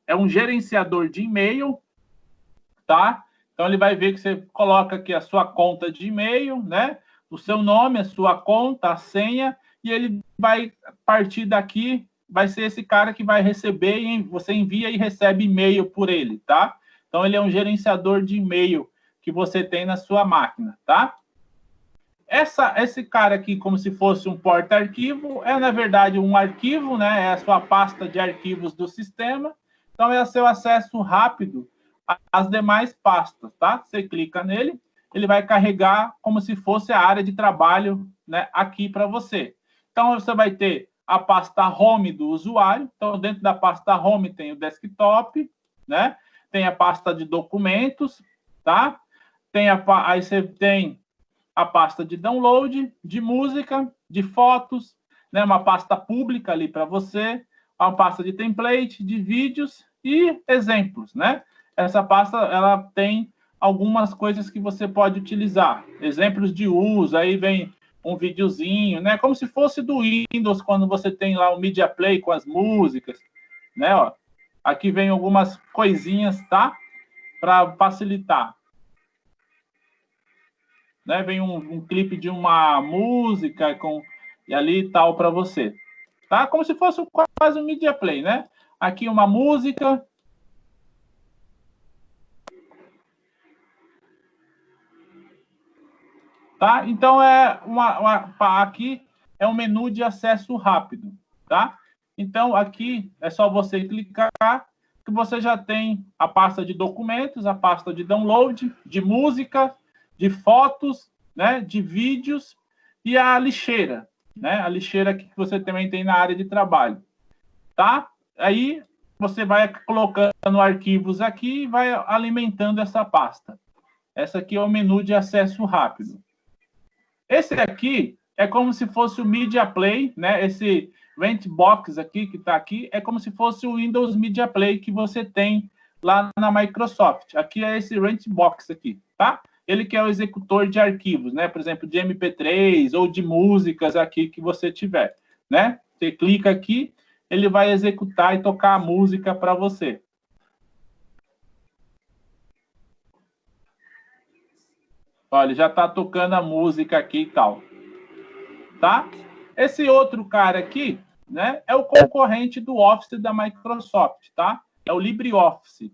é um gerenciador de e-mail, tá? Então ele vai ver que você coloca aqui a sua conta de e-mail, né? O seu nome, a sua conta, a senha, e ele vai partir daqui, vai ser esse cara que vai receber, você envia e recebe e-mail por ele, tá? Então ele é um gerenciador de e-mail que você tem na sua máquina, tá? Esse cara aqui, como se fosse um porta-arquivo, é, na verdade, um arquivo, né? É a sua pasta de arquivos do sistema. Então, é o seu acesso rápido às demais pastas, tá? Você clica nele, ele vai carregar como se fosse a área de trabalho, né, aqui para você. Então, você vai ter a pasta home do usuário. Então, dentro da pasta home tem o desktop, né? Tem a pasta de documentos, tá? Aí você tem a pasta de download, de música, de fotos, né? Uma pasta pública ali para você, uma pasta de template, de vídeos e exemplos, né? Essa pasta, ela tem algumas coisas que você pode utilizar, exemplos de uso, aí vem um videozinho, né? Como se fosse do Windows, quando você tem lá o Media Play com as músicas, né? Ó, aqui vem algumas coisinhas, tá? Para facilitar. Né? Vem um clipe de uma música e ali tal para você. Tá? Como se fosse quase um Media Play, né? Aqui uma música. Tá? Então, aqui é um menu de acesso rápido. Tá? Então, aqui é só você clicar que você já tem a pasta de documentos, a pasta de download, de música, de fotos, né, de vídeos e a lixeira, né, a lixeira que você também tem na área de trabalho, tá? Aí você vai colocando arquivos aqui e vai alimentando essa pasta. Essa aqui é o menu de acesso rápido. Esse aqui é como se fosse o Media Play, né? Esse Rentbox aqui que está aqui é como se fosse o Windows Media Play que você tem lá na Microsoft. Aqui é esse Rentbox aqui, tá? Ele que é o executor de arquivos, né? Por exemplo, de MP3 ou de músicas aqui que você tiver, né? Você clica aqui, ele vai executar e tocar a música para você. Olha, ele já está tocando a música aqui e tal. Tá? Esse outro cara aqui, né? É o concorrente do Office da Microsoft, tá? É o LibreOffice.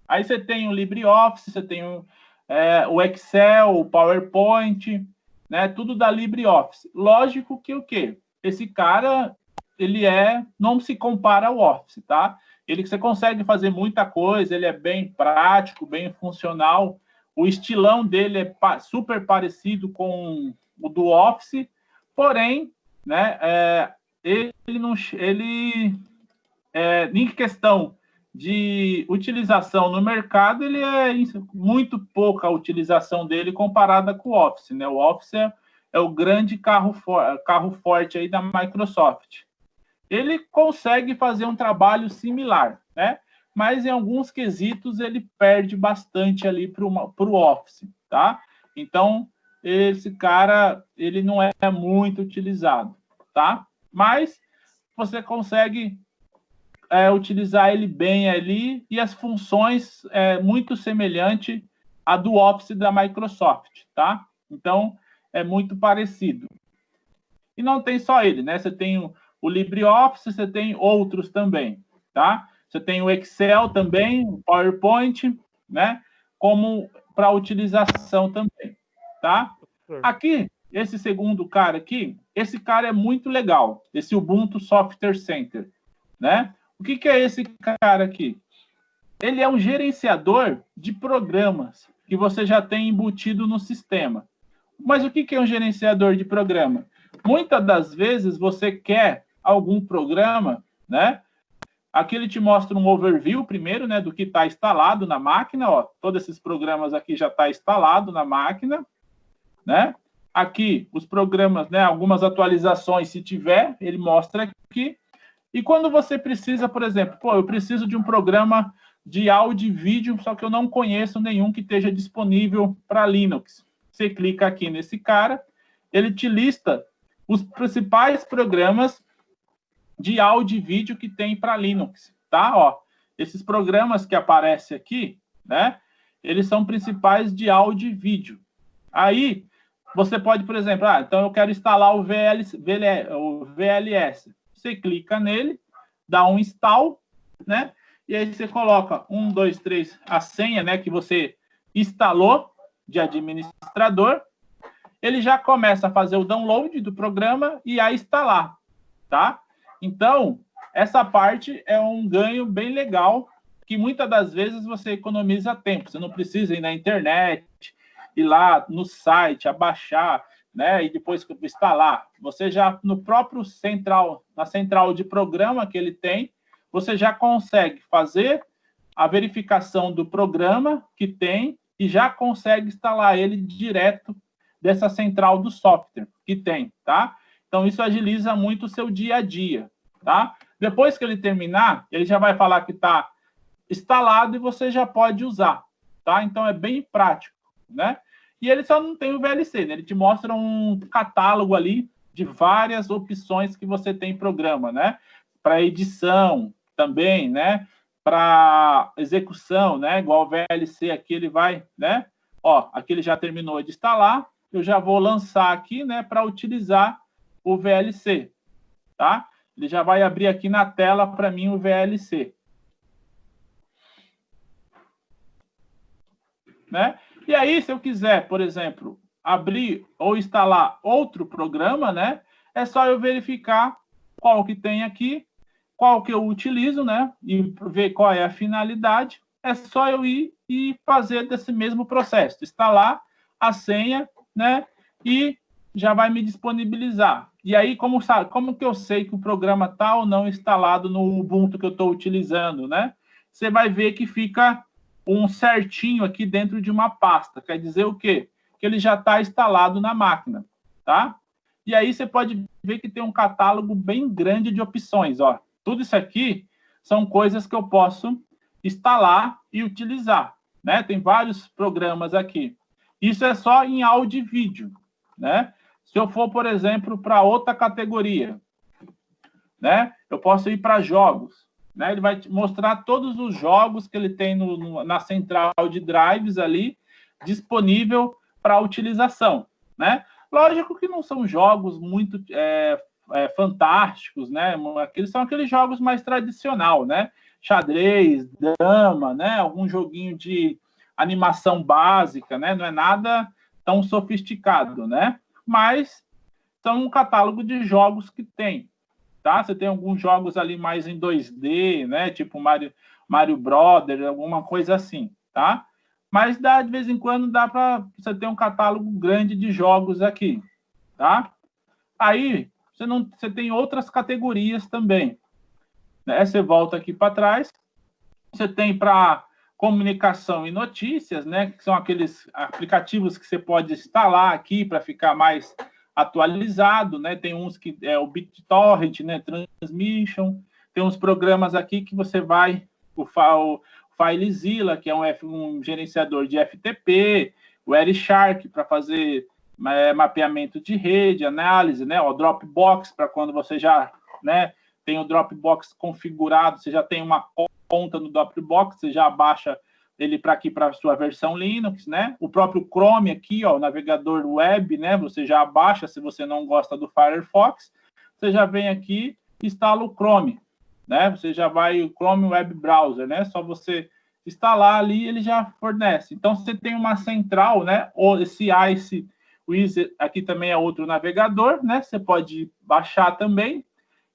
Aí você tem o LibreOffice, você tem o Excel, o PowerPoint, né? Tudo da LibreOffice. Lógico que o quê? Esse cara, ele não se compara ao Office, tá? Você consegue fazer muita coisa, ele é bem prático, bem funcional. O estilão dele é super parecido com o do Office, porém, né? Em questão de utilização no mercado, ele é muito pouca a utilização dele comparada com o Office, né? O Office é o grande carro forte aí da Microsoft. Ele consegue fazer um trabalho similar, né? Mas em alguns quesitos ele perde bastante ali para o Office, tá? Então, esse cara, ele não é muito utilizado, tá? Mas você consegue utilizar ele bem ali e as funções muito semelhantes à do Office da Microsoft, tá? Então, é muito parecido. E não tem só ele, né? Você tem o LibreOffice, você tem outros também, tá? Você tem o Excel também, o PowerPoint, né? Como para utilização também, tá? Aqui, esse segundo cara aqui, esse cara é muito legal, esse Ubuntu Software Center, né? O que é esse cara aqui? Ele é um gerenciador de programas que você já tem embutido no sistema. Mas o que é um gerenciador de programa? Muitas das vezes você quer algum programa, né? Aqui ele te mostra um overview primeiro, né, do que está instalado na máquina, ó. Todos esses programas aqui já está instalado na máquina, né? Aqui os programas, né, algumas atualizações, se tiver, ele mostra aqui. E quando você precisa, por exemplo, eu preciso de um programa de áudio e vídeo, só que eu não conheço nenhum que esteja disponível para Linux. Você clica aqui nesse cara ele te lista os principais programas de áudio e vídeo que tem para Linux, tá? Ó, esses programas que aparecem aqui, né? Eles são principais de áudio e vídeo. Aí, você pode, por exemplo, então eu quero instalar o VLS. Você clica nele, dá um install, né? E aí você coloca 1, 2, 3, a senha, né, que você instalou de administrador. Ele já começa a fazer o download do programa e a instalar, tá? Então, essa parte é um ganho bem legal, que muitas das vezes você economiza tempo. Você não precisa ir na internet, ir lá no site, abaixar, né, e depois instalar. Você já, no próprio central, na central de programa que ele tem, você já consegue fazer a verificação do programa que tem e já consegue instalar ele direto dessa central do software que tem, tá? Então, isso agiliza muito o seu dia a dia, tá? Depois que ele terminar, ele já vai falar que está instalado e você já pode usar, tá? Então, é bem prático, né? E ele só não tem o VLC, né? Ele te mostra um catálogo ali de várias opções que você tem em programa, né? Para edição também, né? Para execução, né? Igual o VLC aqui, ele vai, né? Ó, aqui ele já terminou de instalar. Eu já vou lançar aqui, né, para utilizar o VLC, tá? Ele já vai abrir aqui na tela para mim o VLC. Né? E aí, se eu quiser, por exemplo, abrir ou instalar outro programa, né, é só eu verificar qual que tem aqui, qual que eu utilizo, né, e ver qual é a finalidade. É só eu ir e fazer desse mesmo processo, instalar a senha, né? E já vai me disponibilizar. E aí, como que eu sei que o programa está ou não instalado no Ubuntu que eu estou utilizando, né? Você vai ver que fica um certinho aqui dentro de uma pasta. Quer dizer o quê? Que ele já está instalado na máquina, tá? E aí você pode ver que tem um catálogo bem grande de opções, ó. Tudo isso aqui são coisas que eu posso instalar e utilizar, né? Tem vários programas aqui. Isso é só em áudio e vídeo, né? Se eu for, por exemplo, para outra categoria, né? Eu posso ir para jogos, né? Ele vai te mostrar todos os jogos que ele tem na central de drives ali, disponível para utilização, né? Lógico que não são jogos muito fantásticos, né? São aqueles jogos mais tradicional, né? Xadrez, dama, né? Algum joguinho de animação básica, né? Não é nada tão sofisticado, né? Mas são um catálogo de jogos que tem, tá? Você tem alguns jogos ali mais em 2D, né? Tipo Mario Brothers, alguma coisa assim, tá? Mas de vez em quando dá para você ter um catálogo grande de jogos aqui, tá? Aí você tem outras categorias também, né? Você volta aqui para trás, você tem para comunicação e notícias, né? Que são aqueles aplicativos que você pode instalar aqui para ficar mais atualizado, né? Tem uns que é o BitTorrent, né? Transmission. Tem uns programas aqui que você vai o FileZilla, que é um gerenciador de FTP, o Wireshark para fazer mapeamento de rede, análise, né? O Dropbox para quando você já, né? Tem o Dropbox configurado, você já tem uma conta no Dropbox, você já baixa ele para aqui para a sua versão Linux, né? O próprio Chrome aqui, ó, o navegador web, né? Você já baixa, se você não gosta do Firefox, você já vem aqui e instala o Chrome, né? Você já vai o Chrome Web Browser, né? Só você instalar ali, ele já fornece. Então você tem uma central, né? Ou esse Ice Wizard aqui também é outro navegador, né? Você pode baixar também.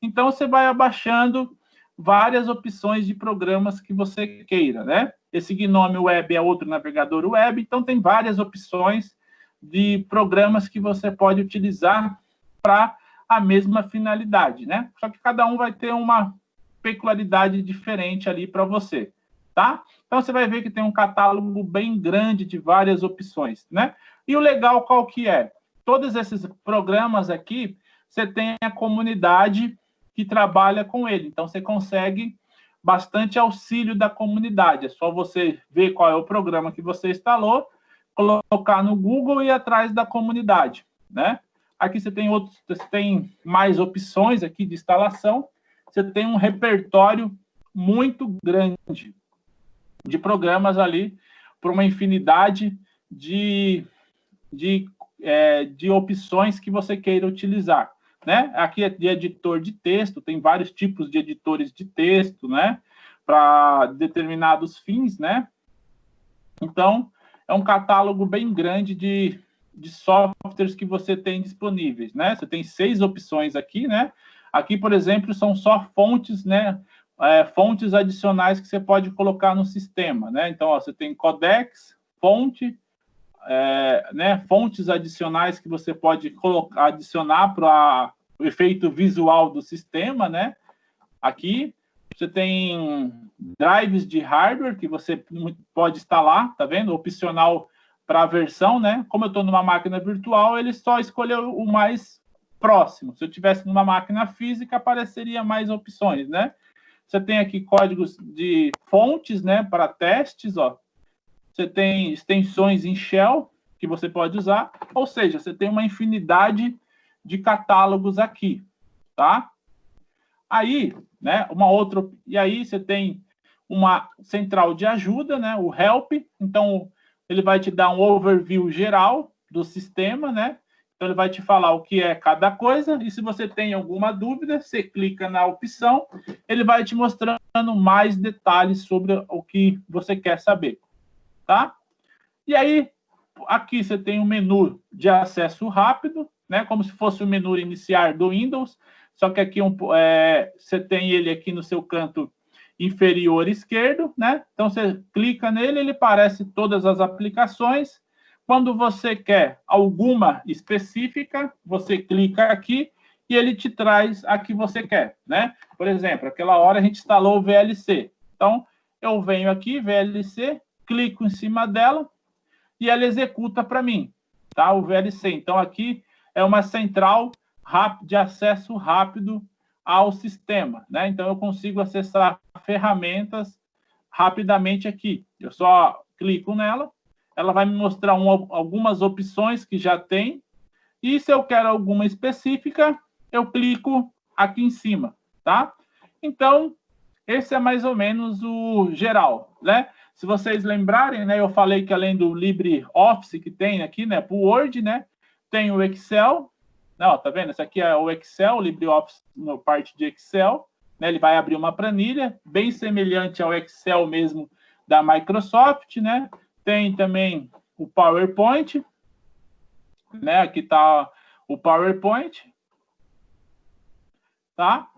Então você vai abaixando várias opções de programas que você queira, né? Esse GNOME Web é outro navegador web, então tem várias opções de programas que você pode utilizar para a mesma finalidade, né? Só que cada um vai ter uma peculiaridade diferente ali para você, tá? Então você vai ver que tem um catálogo bem grande de várias opções, né? E o legal qual que é? Todos esses programas aqui, você tem a comunidade que trabalha com ele. Então, você consegue bastante auxílio da comunidade. É só você ver qual é o programa que você instalou, colocar no Google e ir atrás da comunidade, né? Aqui você tem mais opções aqui de instalação. Você tem um repertório muito grande de programas ali para uma infinidade de opções que você queira utilizar, né? Aqui é de editor de texto, tem vários tipos de editores de texto, né? Para determinados fins, né? Então, é um catálogo bem grande de softwares que você tem disponíveis, né? Você tem 6 opções aqui, né? Aqui, por exemplo, são só fontes, né? Fontes adicionais que você pode colocar no sistema, né? Então, ó, você tem codecs, fonte, né? Fontes adicionais que você pode adicionar para o efeito visual do sistema, né? Aqui você tem drives de hardware que você pode instalar, tá vendo? Opcional para a versão, né? Como eu estou numa máquina virtual, ele só escolheu o mais próximo. Se eu tivesse numa máquina física, apareceria mais opções, né? Você tem aqui códigos de fontes, né? Para testes, ó. Você tem extensões em Shell que você pode usar, ou seja, você tem uma infinidade de catálogos aqui, tá? Aí, né, e aí você tem uma central de ajuda, né, o Help, então ele vai te dar um overview geral do sistema, né? Então ele vai te falar o que é cada coisa, e se você tem alguma dúvida, você clica na opção, ele vai te mostrando mais detalhes sobre o que você quer saber, tá? E aí, aqui você tem um menu de acesso rápido, né, como se fosse o menu iniciar do Windows, só que aqui você tem ele aqui no seu canto inferior esquerdo, né? Então você clica nele, ele aparece todas as aplicações. Quando você quer alguma específica, você clica aqui e ele te traz a que você quer, né? Por exemplo, aquela hora a gente instalou o VLC. Então, eu venho aqui, VLC, clico em cima dela e ela executa para mim, tá? O VLC. Então, aqui é uma central de acesso rápido ao sistema, né? Então, eu consigo acessar ferramentas rapidamente aqui. Eu só clico nela, ela vai me mostrar algumas opções que já tem, e se eu quero alguma específica, eu clico aqui em cima, tá? Então, esse é mais ou menos o geral, né? Se vocês lembrarem, né, eu falei que além do LibreOffice que tem aqui, né, para o Word, né, tem o Excel. Não, tá vendo? Esse aqui é o Excel, o LibreOffice na parte de Excel, né? Ele vai abrir uma planilha bem semelhante ao Excel mesmo da Microsoft, né? Tem também o PowerPoint, né? Aqui está o PowerPoint, tá?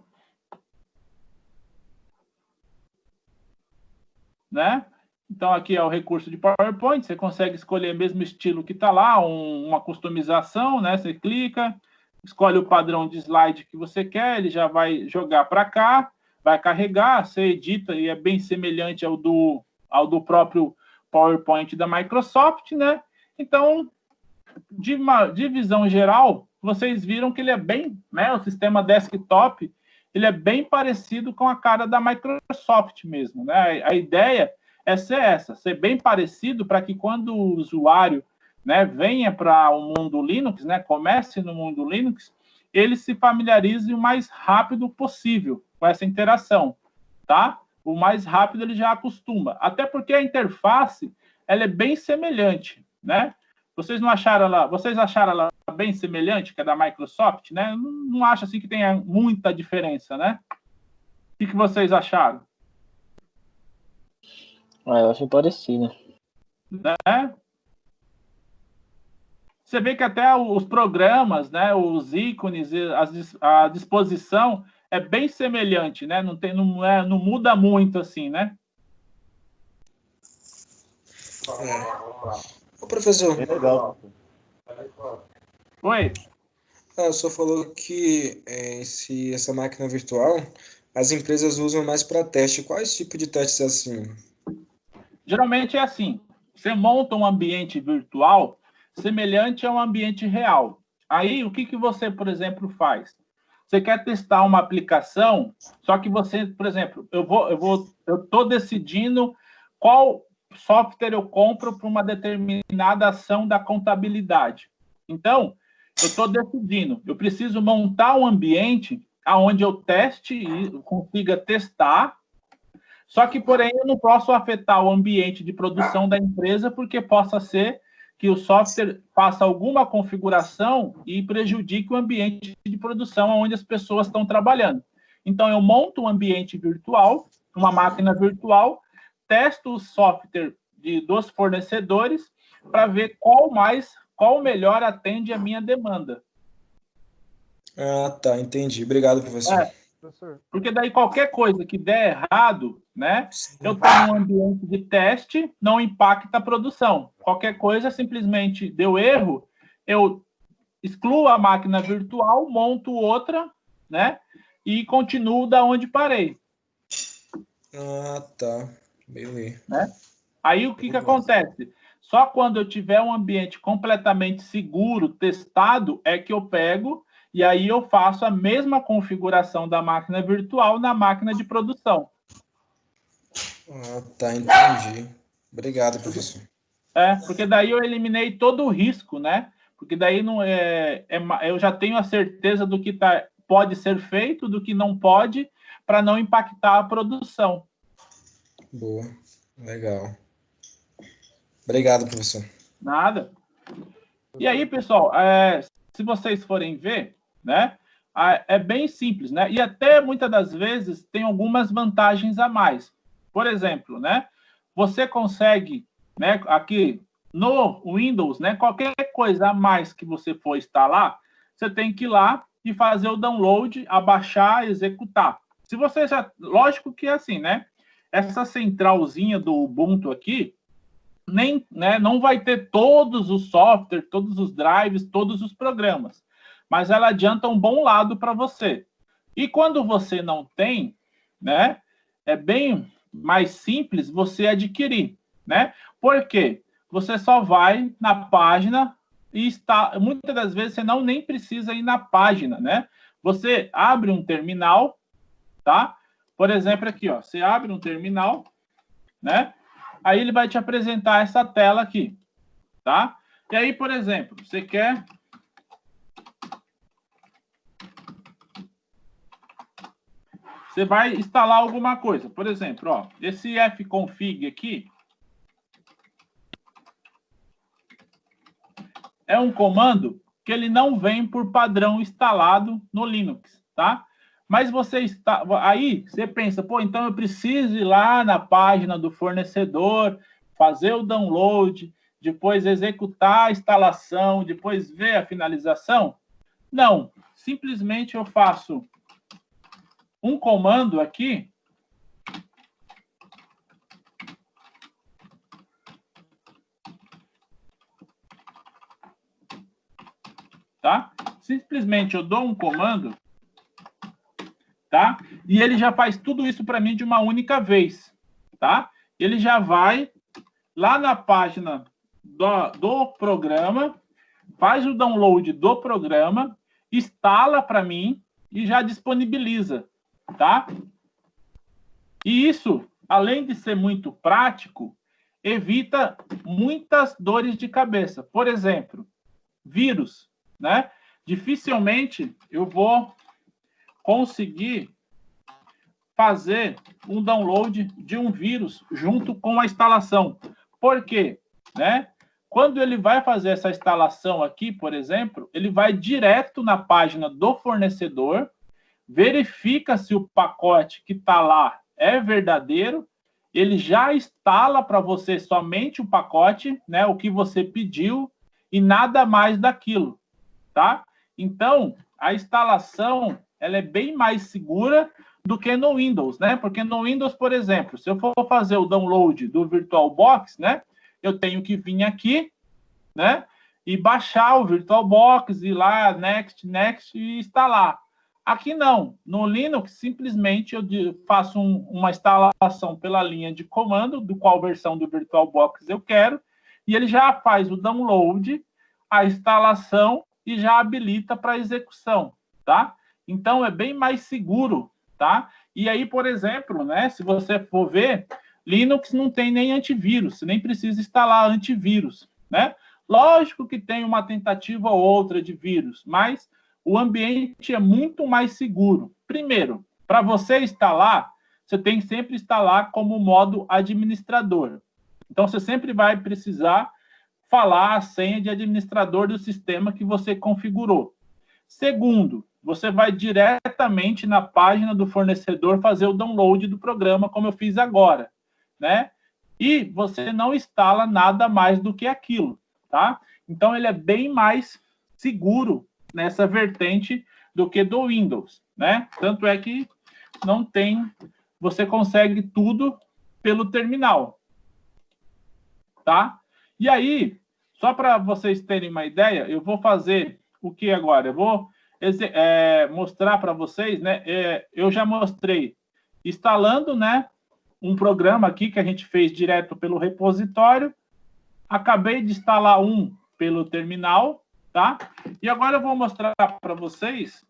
Né? Então, aqui é o recurso de PowerPoint, você consegue escolher o mesmo estilo que está lá, uma customização, né? Você clica, escolhe o padrão de slide que você quer, ele já vai jogar para cá, vai carregar, você edita e é bem semelhante ao do próprio PowerPoint da Microsoft, né? Então, de visão geral, vocês viram que ele é bem, né? O sistema desktop, ele é bem parecido com a cara da Microsoft mesmo, né? A ideia é ser bem parecido para que quando o usuário, né, venha para o mundo Linux, né, comece no mundo Linux, ele se familiarize o mais rápido possível com essa interação, tá? O mais rápido ele já acostuma, até porque a interface ela é bem semelhante, né? Vocês acharam ela bem semelhante que a da Microsoft, né? Não acho assim que tenha muita diferença, né? O que vocês acharam? Eu acho parecido. Né? Você vê que até os programas, né, os ícones, a disposição é bem semelhante, né? Não muda muito assim, né? Ô, professor. É legal. Oi? O senhor falou que essa máquina virtual, as empresas usam mais para teste. Quais tipos de testes assim? Geralmente é assim. Você monta um ambiente virtual semelhante a um ambiente real. Aí, o que você, por exemplo, faz? Você quer testar uma aplicação, só que você, por exemplo, eu estou decidindo qual software eu compro para uma determinada ação da contabilidade. Então, eu estou decidindo, eu preciso montar um ambiente onde eu teste e consiga testar, só que, porém, eu não posso afetar o ambiente de produção da empresa, porque possa ser que o software faça alguma configuração e prejudique o ambiente de produção onde as pessoas estão trabalhando. Então, eu monto um ambiente virtual, uma máquina virtual, testo o software dos fornecedores para ver qual melhor atende a minha demanda. Ah, tá, entendi. Obrigado, professor. Porque daí qualquer coisa que der errado, né? Eu tenho um ambiente de teste, não impacta a produção. Qualquer coisa, simplesmente deu erro, eu excluo a máquina virtual, monto outra, né? E continuo da onde parei. Ah, tá. Beleza. Né? Aí o que acontece? Só quando eu tiver um ambiente completamente seguro, testado, é que eu pego e aí eu faço a mesma configuração da máquina virtual na máquina de produção. Ah, tá, entendi. Obrigado, professor. Porque daí eu eliminei todo o risco, né? Porque daí não eu já tenho a certeza do que pode ser feito, do que não pode, para não impactar a produção. Boa, legal. Obrigado, professor. Nada. E aí, pessoal, se vocês forem ver, né? É bem simples, né? E até muitas das vezes tem algumas vantagens a mais. Por exemplo, né? Você consegue, né? Aqui no Windows, né? Qualquer coisa a mais que você for instalar, você tem que ir lá e fazer o download, abaixar, executar. Se você lógico que é assim, né? Essa centralzinha do Ubuntu aqui, não vai ter todos os softwares, todos os drives, todos os programas, mas ela adianta um bom lado para você. E quando você não tem, né, é bem mais simples você adquirir, né? Por quê? Você só vai na página e muitas das vezes você nem precisa ir na página, né? Você abre um terminal, tá? Por exemplo, aqui, ó, você abre um terminal, né? Aí ele vai te apresentar essa tela aqui, tá? E aí, por exemplo, você quer... Você vai instalar alguma coisa. Por exemplo, ó, esse fconfig aqui é um comando que ele não vem por padrão instalado no Linux, tá? Mas aí você pensa, pô, então eu preciso ir lá na página do fornecedor, fazer o download, depois executar a instalação, depois ver a finalização? Não, simplesmente eu faço um comando aqui, tá? Simplesmente eu dou um comando, tá? E ele já faz tudo isso para mim de uma única vez, tá? Ele já vai lá na página do programa, faz o download do programa, instala para mim e já disponibiliza, tá? E isso, além de ser muito prático, evita muitas dores de cabeça. Por exemplo, vírus, né? Dificilmente eu vou conseguir fazer um download de um vírus junto com a instalação. Por quê? Né? Quando ele vai fazer essa instalação aqui, por exemplo, ele vai direto na página do fornecedor, verifica se o pacote que está lá é verdadeiro, ele já instala para você somente o pacote, né, o que você pediu, e nada mais daquilo, tá? Então, a instalação ela é bem mais segura do que no Windows, né? Porque no Windows, por exemplo, se eu for fazer o download do VirtualBox, né, eu tenho que vir aqui, né, e baixar o VirtualBox, ir lá, next, e instalar. Aqui não. No Linux, simplesmente eu faço uma instalação pela linha de comando, do qual versão do VirtualBox eu quero, e ele já faz o download, a instalação e já habilita para execução, tá? Então, é bem mais seguro, tá? E aí, por exemplo, né, se você for ver, Linux não tem nem antivírus, você nem precisa instalar antivírus, né? Lógico que tem uma tentativa ou outra de vírus, mas o ambiente é muito mais seguro. Primeiro, para você instalar, você tem que sempre instalar como modo administrador. Então, você sempre vai precisar falar a senha de administrador do sistema que você configurou. Segundo, você vai diretamente na página do fornecedor fazer o download do programa, como eu fiz agora, né? E você não instala nada mais do que aquilo, tá? Então, ele é bem mais seguro nessa vertente do que do Windows, né? Tanto é que não tem... Você consegue tudo pelo terminal, tá? E aí, só para vocês terem uma ideia, eu vou fazer o que agora? Eu vou mostrar para vocês, né? Eu já mostrei instalando, né, um programa aqui que a gente fez direto pelo repositório. Acabei de instalar um pelo terminal, tá? E agora eu vou mostrar para vocês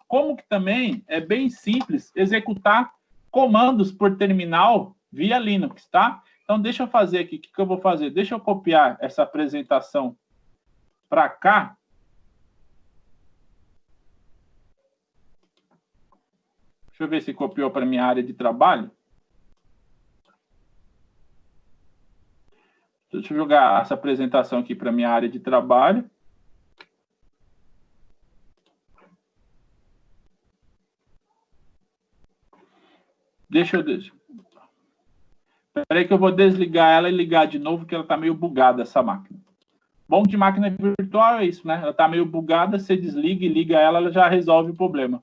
como que também é bem simples executar comandos por terminal via Linux, tá? Então, deixa eu fazer aqui, o que eu vou fazer? Deixa eu copiar essa apresentação para cá. Deixa eu ver se copiou para minha área de trabalho. Deixa eu jogar essa apresentação aqui para minha área de trabalho. Deixa eu... Espera aí que eu vou desligar ela e ligar de novo, que ela está meio bugada, essa máquina. Bom de máquina virtual é isso, né? Ela está meio bugada, você desliga e liga ela, ela já resolve o problema.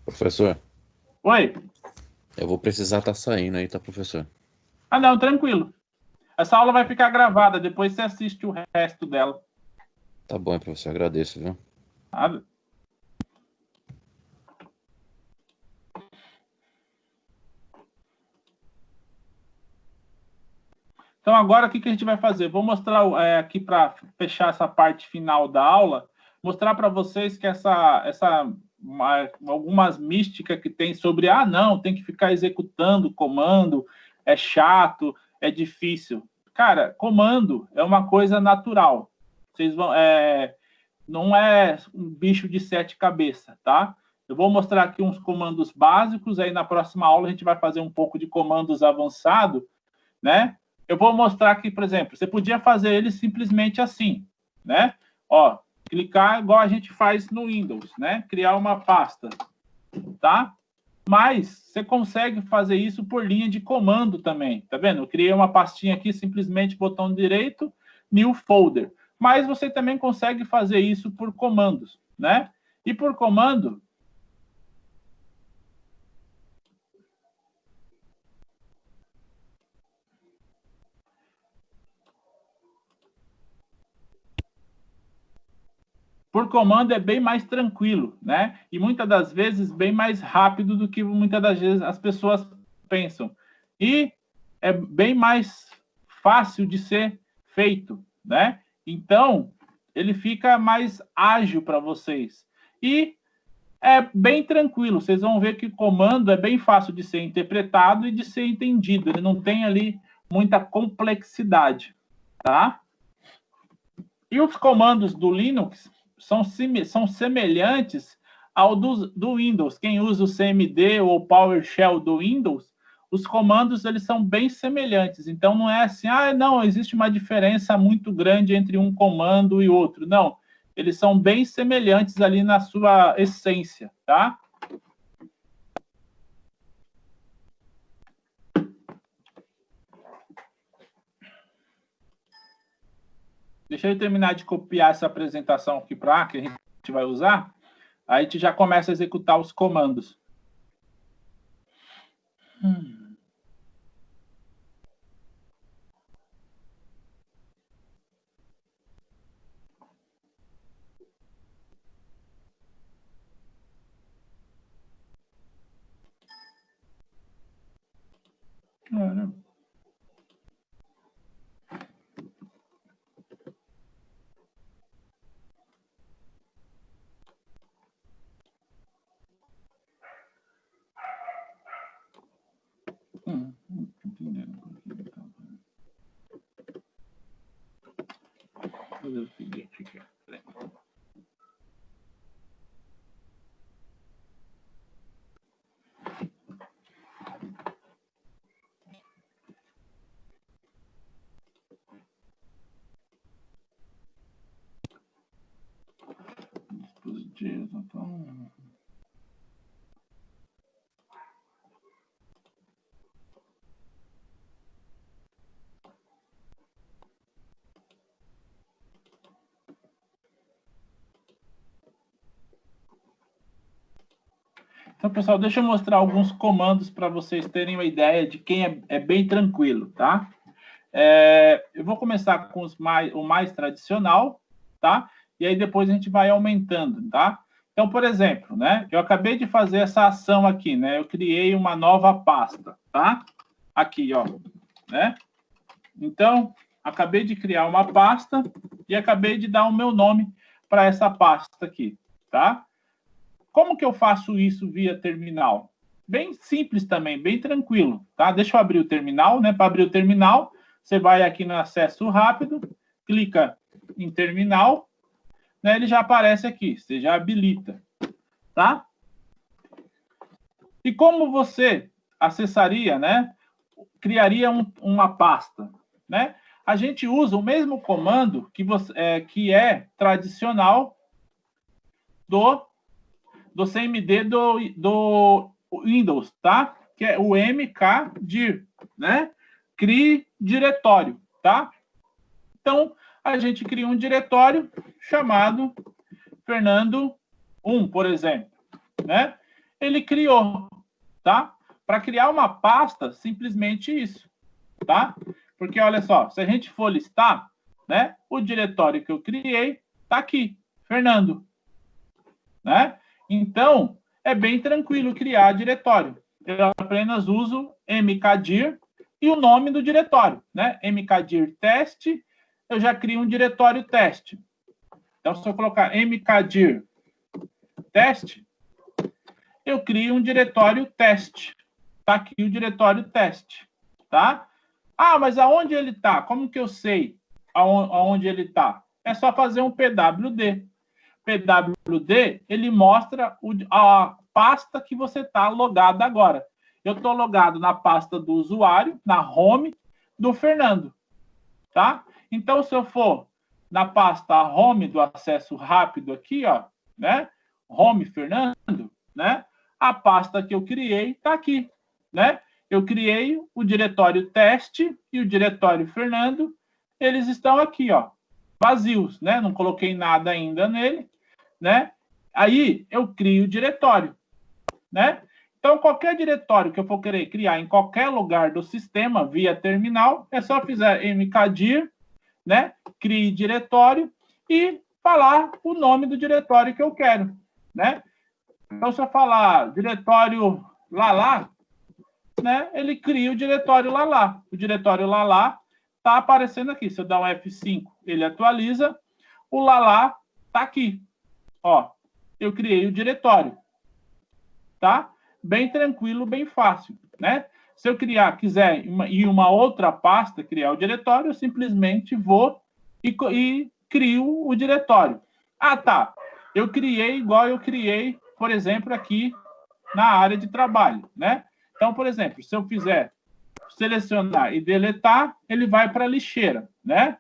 Professor. Oi? Eu vou precisar estar saindo aí, tá, professor? Ah, não, tranquilo. Essa aula vai ficar gravada, depois você assiste o resto dela. Tá bom, professor, agradeço, viu? Nada. Então, agora, o que a gente vai fazer? Vou mostrar aqui, para fechar essa parte final da aula, mostrar para vocês que algumas místicas que tem sobre, não, tem que ficar executando comando, é chato, é difícil. Cara, comando é uma coisa natural. Vocês vão, não é um bicho de 7 cabeças, tá? Eu vou mostrar aqui uns comandos básicos, aí na próxima aula a gente vai fazer um pouco de comandos avançados, né? Eu vou mostrar aqui, por exemplo, você podia fazer ele simplesmente assim, né? Ó, clicar igual a gente faz no Windows, né? Criar uma pasta, tá? Mas você consegue fazer isso por linha de comando também, tá vendo? Eu criei uma pastinha aqui, simplesmente botão direito, new folder. Mas você também consegue fazer isso por comandos, né? E por comando... Por comando é bem mais tranquilo, né? E muitas das vezes bem mais rápido do que muitas das vezes as pessoas pensam. E é bem mais fácil de ser feito, né? Então, ele fica mais ágil para vocês. E é bem tranquilo. Vocês vão ver que o comando é bem fácil de ser interpretado e de ser entendido. Ele não tem ali muita complexidade, tá? E os comandos do Linux são semelhantes ao do Windows. Quem usa o CMD ou o PowerShell do Windows, os comandos eles são bem semelhantes. Então, não é assim, não, existe uma diferença muito grande entre um comando e outro. Não, eles são bem semelhantes ali na sua essência, tá? Deixa eu terminar de copiar essa apresentação aqui para que a gente vai usar. Aí a gente já começa a executar os comandos. Então, pessoal, deixa eu mostrar alguns comandos para vocês terem uma ideia de quem é bem tranquilo, tá? Eu vou começar com o mais tradicional, tá? E aí depois a gente vai aumentando, tá? Então, por exemplo, né? Eu acabei de fazer essa ação aqui, né? Eu criei uma nova pasta, tá? Aqui, ó, né? Então, acabei de criar uma pasta e acabei de dar o meu nome para essa pasta aqui, tá? Como que eu faço isso via terminal? Bem simples também, bem tranquilo, tá? Deixa eu abrir o terminal, né? Para abrir o terminal, você vai aqui no acesso rápido, clica em terminal, né? Ele já aparece aqui, você já habilita, tá? E como você acessaria, né? Criaria uma pasta, né? A gente usa o mesmo comando que é tradicional do CMD do Windows, tá? Que é o mkdir, né? Crie diretório, tá? Então, a gente cria um diretório chamado Fernando1, por exemplo, né? Ele criou, tá? Para criar uma pasta, simplesmente isso, tá? Porque, olha só, se a gente for listar, né? O diretório que eu criei tá aqui, Fernando, né? Então, é bem tranquilo criar diretório. Eu apenas uso mkdir e o nome do diretório, né? mkdir teste, eu já crio um diretório teste. Então, se eu colocar mkdir teste, eu crio um diretório teste. Tá aqui o diretório teste, tá? Ah, mas aonde ele tá? Como que eu sei aonde ele tá? É só fazer um pwd. PWD, ele mostra a pasta que você está logado agora. Eu estou logado na pasta do usuário, na home do Fernando, tá? Então, se eu for na pasta home do acesso rápido aqui, ó, né? Home Fernando, né? A pasta que eu criei está aqui, né? Eu criei o diretório teste e o diretório Fernando, eles estão aqui, ó, vazios, né? Não coloquei nada ainda nele, né? Aí eu crio o diretório, né? Então, qualquer diretório que eu for querer criar em qualquer lugar do sistema via terminal, é só fizer mkdir, né? Crie diretório e falar o nome do diretório que eu quero, né? Então, se eu falar diretório lalá, né? Ele cria o diretório lalá. O diretório lalá está aparecendo aqui. Se eu dar um F5, ele atualiza. O lalá está aqui. Ó, eu criei o diretório, tá? Bem tranquilo, bem fácil, né? Se eu quiser em uma outra pasta criar o diretório, eu simplesmente vou e crio o diretório. Ah, tá. Eu criei igual eu criei, por exemplo, aqui na área de trabalho, né? Então, por exemplo, se eu fizer selecionar e deletar, ele vai para a lixeira, né?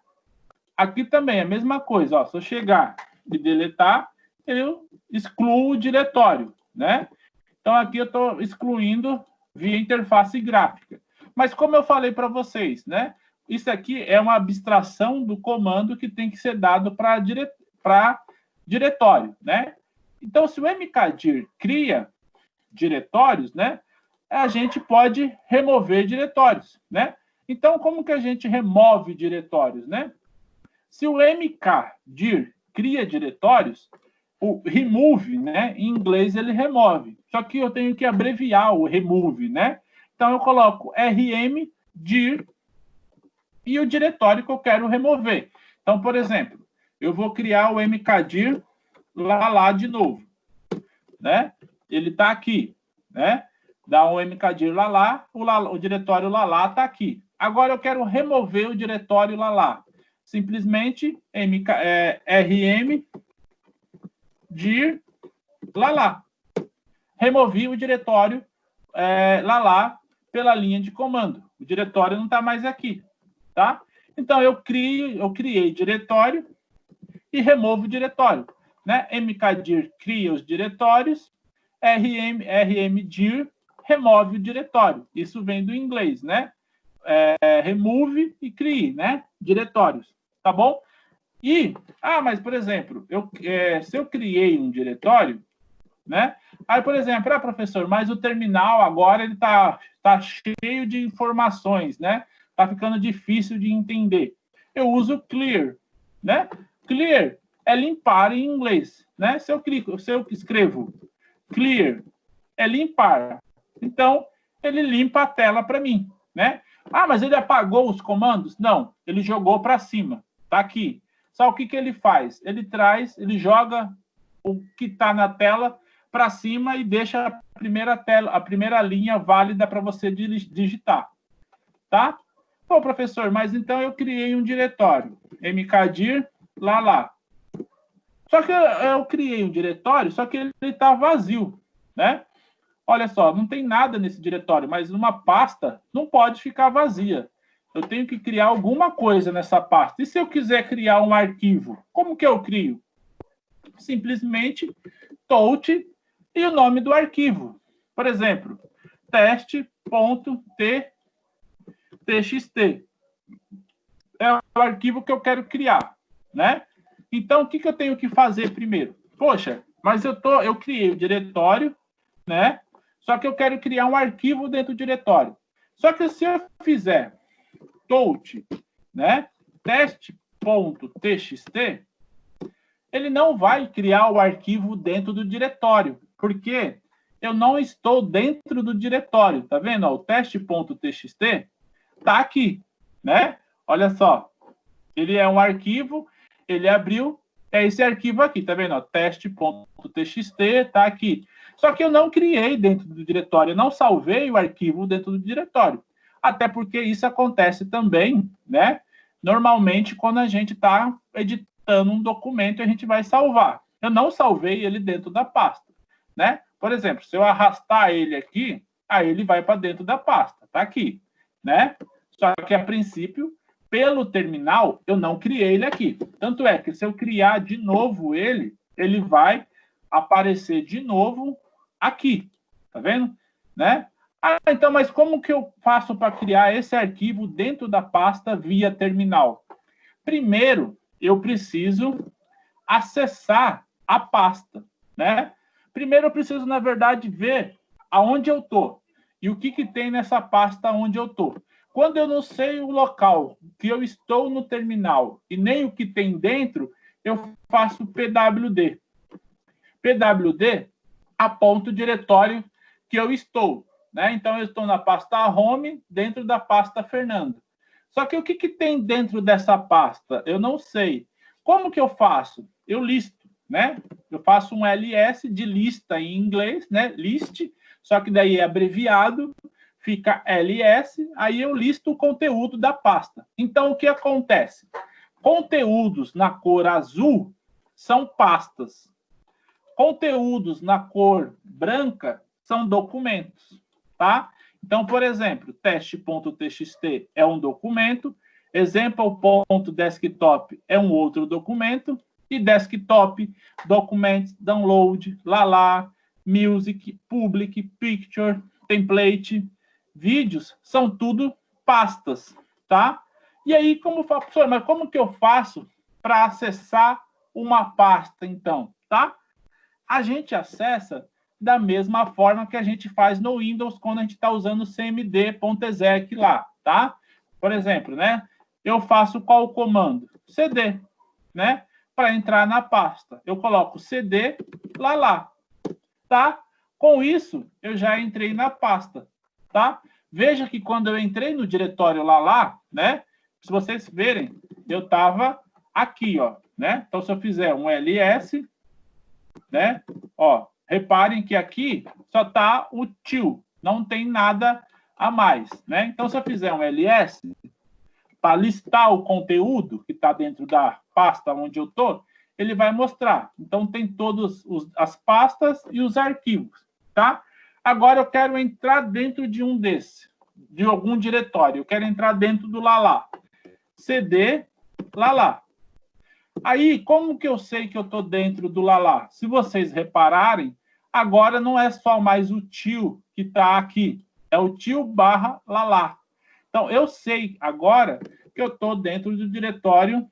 Aqui também é a mesma coisa, ó. Se eu chegar e deletar, eu excluo o diretório, né? Então, aqui eu estou excluindo via interface gráfica. Mas, como eu falei para vocês, né? Isso aqui é uma abstração do comando que tem que ser dado para diretório, né? Então, se o mkdir cria diretórios, né? A gente pode remover diretórios, né? Então, como que a gente remove diretórios, né? Se o mkdir cria diretórios, o remove, né? Em inglês ele remove. Só que eu tenho que abreviar o remove, né? Então eu coloco rmdir e o diretório que eu quero remover. Então, por exemplo, eu vou criar o mkdir lalá de novo, né? Ele está aqui, né? Dá um mkdir lalá, o diretório lalá está aqui. Agora eu quero remover o diretório lalá. Simplesmente rm dir lalá. Removi o diretório lalá pela linha de comando. O diretório não está mais aqui, tá? Então, eu criei diretório e removo o diretório, né? mkdir cria os diretórios, rmdir remove o diretório. Isso vem do inglês, né? Remove e crie, né? Diretórios, tá bom? Mas, por exemplo, se eu criei um diretório, né? Aí, por exemplo, professor, mas o terminal agora ele tá cheio de informações, né? Tá ficando difícil de entender. Eu uso clear, né? Clear é limpar em inglês, né? Se eu escrevo clear, é limpar. Então, ele limpa a tela para mim, né? Ah, mas ele apagou os comandos? Não, ele jogou para cima. Tá aqui. Só o que ele faz? Ele joga o que está na tela para cima e deixa a primeira linha válida para você digitar. Tá? Bom, professor, mas então eu criei um diretório. mkdir, lá. Só que eu criei um diretório, só que ele está vazio, né? Olha só, não tem nada nesse diretório, mas uma pasta não pode ficar vazia. Eu tenho que criar alguma coisa nessa pasta. E se eu quiser criar um arquivo, como que eu crio? Simplesmente tout e o nome do arquivo. Por exemplo, teste.txt. É o arquivo que eu quero criar, né? Então, o que eu tenho que fazer primeiro? Poxa, mas eu criei o diretório, né? Só que eu quero criar um arquivo dentro do diretório. Só que se eu fizer tout, né, teste.txt, ele não vai criar o arquivo dentro do diretório, porque eu não estou dentro do diretório. Tá vendo? O teste.txt tá aqui, né? Olha só. Ele é um arquivo, ele abriu, é esse arquivo aqui, tá vendo? Teste.txt tá aqui. Só que eu não criei dentro do diretório, eu não salvei o arquivo dentro do diretório. Até porque isso acontece também, né? Normalmente, quando a gente está editando um documento, a gente vai salvar. Eu não salvei ele dentro da pasta, né? Por exemplo, se eu arrastar ele aqui, aí ele vai para dentro da pasta, tá aqui, né? Só que, a princípio, pelo terminal, eu não criei ele aqui. Tanto é que, se eu criar de novo ele vai aparecer de novo aqui, tá vendo? Né? Ah, então, mas como que eu faço para criar esse arquivo dentro da pasta via terminal? Primeiro, eu preciso acessar a pasta, né? Primeiro, eu preciso, na verdade, ver aonde eu estou e o que tem nessa pasta onde eu estou. Quando eu não sei o local que eu estou no terminal e nem o que tem dentro, eu faço pwd. pwd aponta o diretório que eu estou, né? Então, eu estou na pasta home, dentro da pasta Fernando. Só que o que tem dentro dessa pasta? Eu não sei. Como que eu faço? Eu listo, né? Eu faço um ls de lista em inglês, né? List, só que daí é abreviado, fica ls, aí eu listo o conteúdo da pasta. Então, o que acontece? Conteúdos na cor azul são pastas. Conteúdos na cor branca são documentos, tá? Então, por exemplo, teste.txt é um documento, example.desktop é um outro documento, e desktop, documents, download, lá, music, public, picture, template, vídeos, são tudo pastas, tá? E aí, professor, mas como que eu faço para acessar uma pasta, então, tá? A gente acessa da mesma forma que a gente faz no Windows quando a gente está usando o cmd.exec lá, tá? Por exemplo, né? Eu faço qual comando? cd, né? Para entrar na pasta. Eu coloco cd lá, tá? Com isso, eu já entrei na pasta, tá? Veja que quando eu entrei no diretório lá, né? Se vocês verem, eu estava aqui, ó, né? Então, se eu fizer um ls, né? Ó, reparem que aqui só está o tio, não tem nada a mais, né? Então, se eu fizer um ls, para listar o conteúdo que está dentro da pasta onde eu estou, ele vai mostrar. Então, tem todas as pastas e os arquivos, tá? Agora, eu quero entrar dentro de de algum diretório. Eu quero entrar dentro do lá. cd, lá. Aí, como que eu sei que eu estou dentro do lá? Se vocês repararem, agora não é só mais o tio que está aqui, é o tio / lá. Então, eu sei agora que eu estou dentro do diretório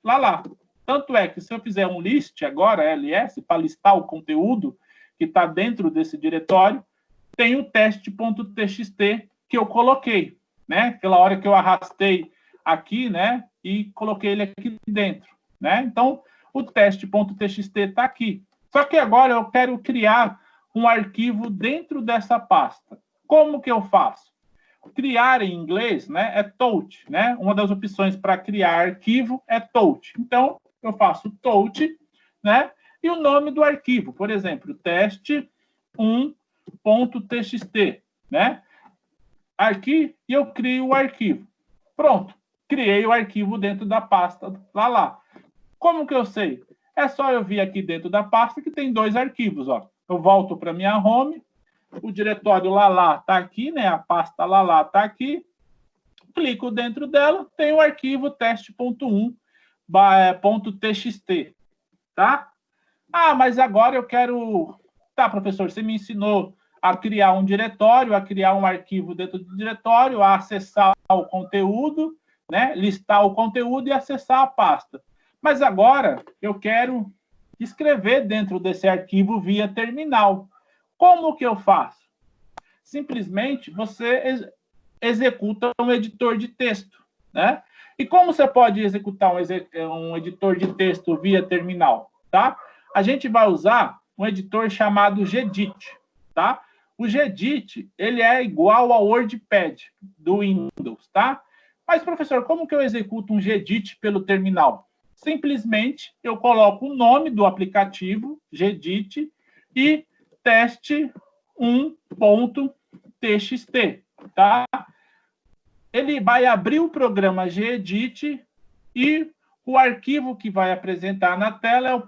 lá. Tanto é que se eu fizer um list agora, ls, para listar o conteúdo que que está dentro desse diretório, tem o teste.txt que eu coloquei, né? Aquela hora que eu arrastei aqui, né? E coloquei ele aqui dentro, né? Então, o teste.txt está aqui. Só que agora eu quero criar um arquivo dentro dessa pasta. Como que eu faço? Criar em inglês, né, é tout, né? Uma das opções para criar arquivo é tout. Então, eu faço tout, né? E o nome do arquivo, por exemplo, teste1.txt, né? Aqui, eu crio o arquivo. Pronto, criei o arquivo dentro da pasta lá. Como que eu sei? É só eu vir aqui dentro da pasta que tem 2 arquivos, ó. Eu volto para minha home, o diretório lá está aqui, né? A pasta lá está aqui. Clico dentro dela, tem o arquivo teste1.txt, tá? Ah, mas agora eu quero... Tá, professor, você me ensinou a criar um diretório, a criar um arquivo dentro do diretório, a acessar o conteúdo, né? Listar o conteúdo e acessar a pasta. Mas agora eu quero escrever dentro desse arquivo via terminal. Como que eu faço? Simplesmente você executa um editor de texto, né? E como você pode executar um editor de texto via terminal, tá? A gente vai usar um editor chamado Gedit, tá? O Gedit, ele é igual ao WordPad do Windows, tá? Mas, professor, como que eu executo um Gedit pelo terminal? Simplesmente, eu coloco o nome do aplicativo, Gedit, e teste1.txt, tá? Ele vai abrir o programa Gedit e o arquivo que vai apresentar na tela é o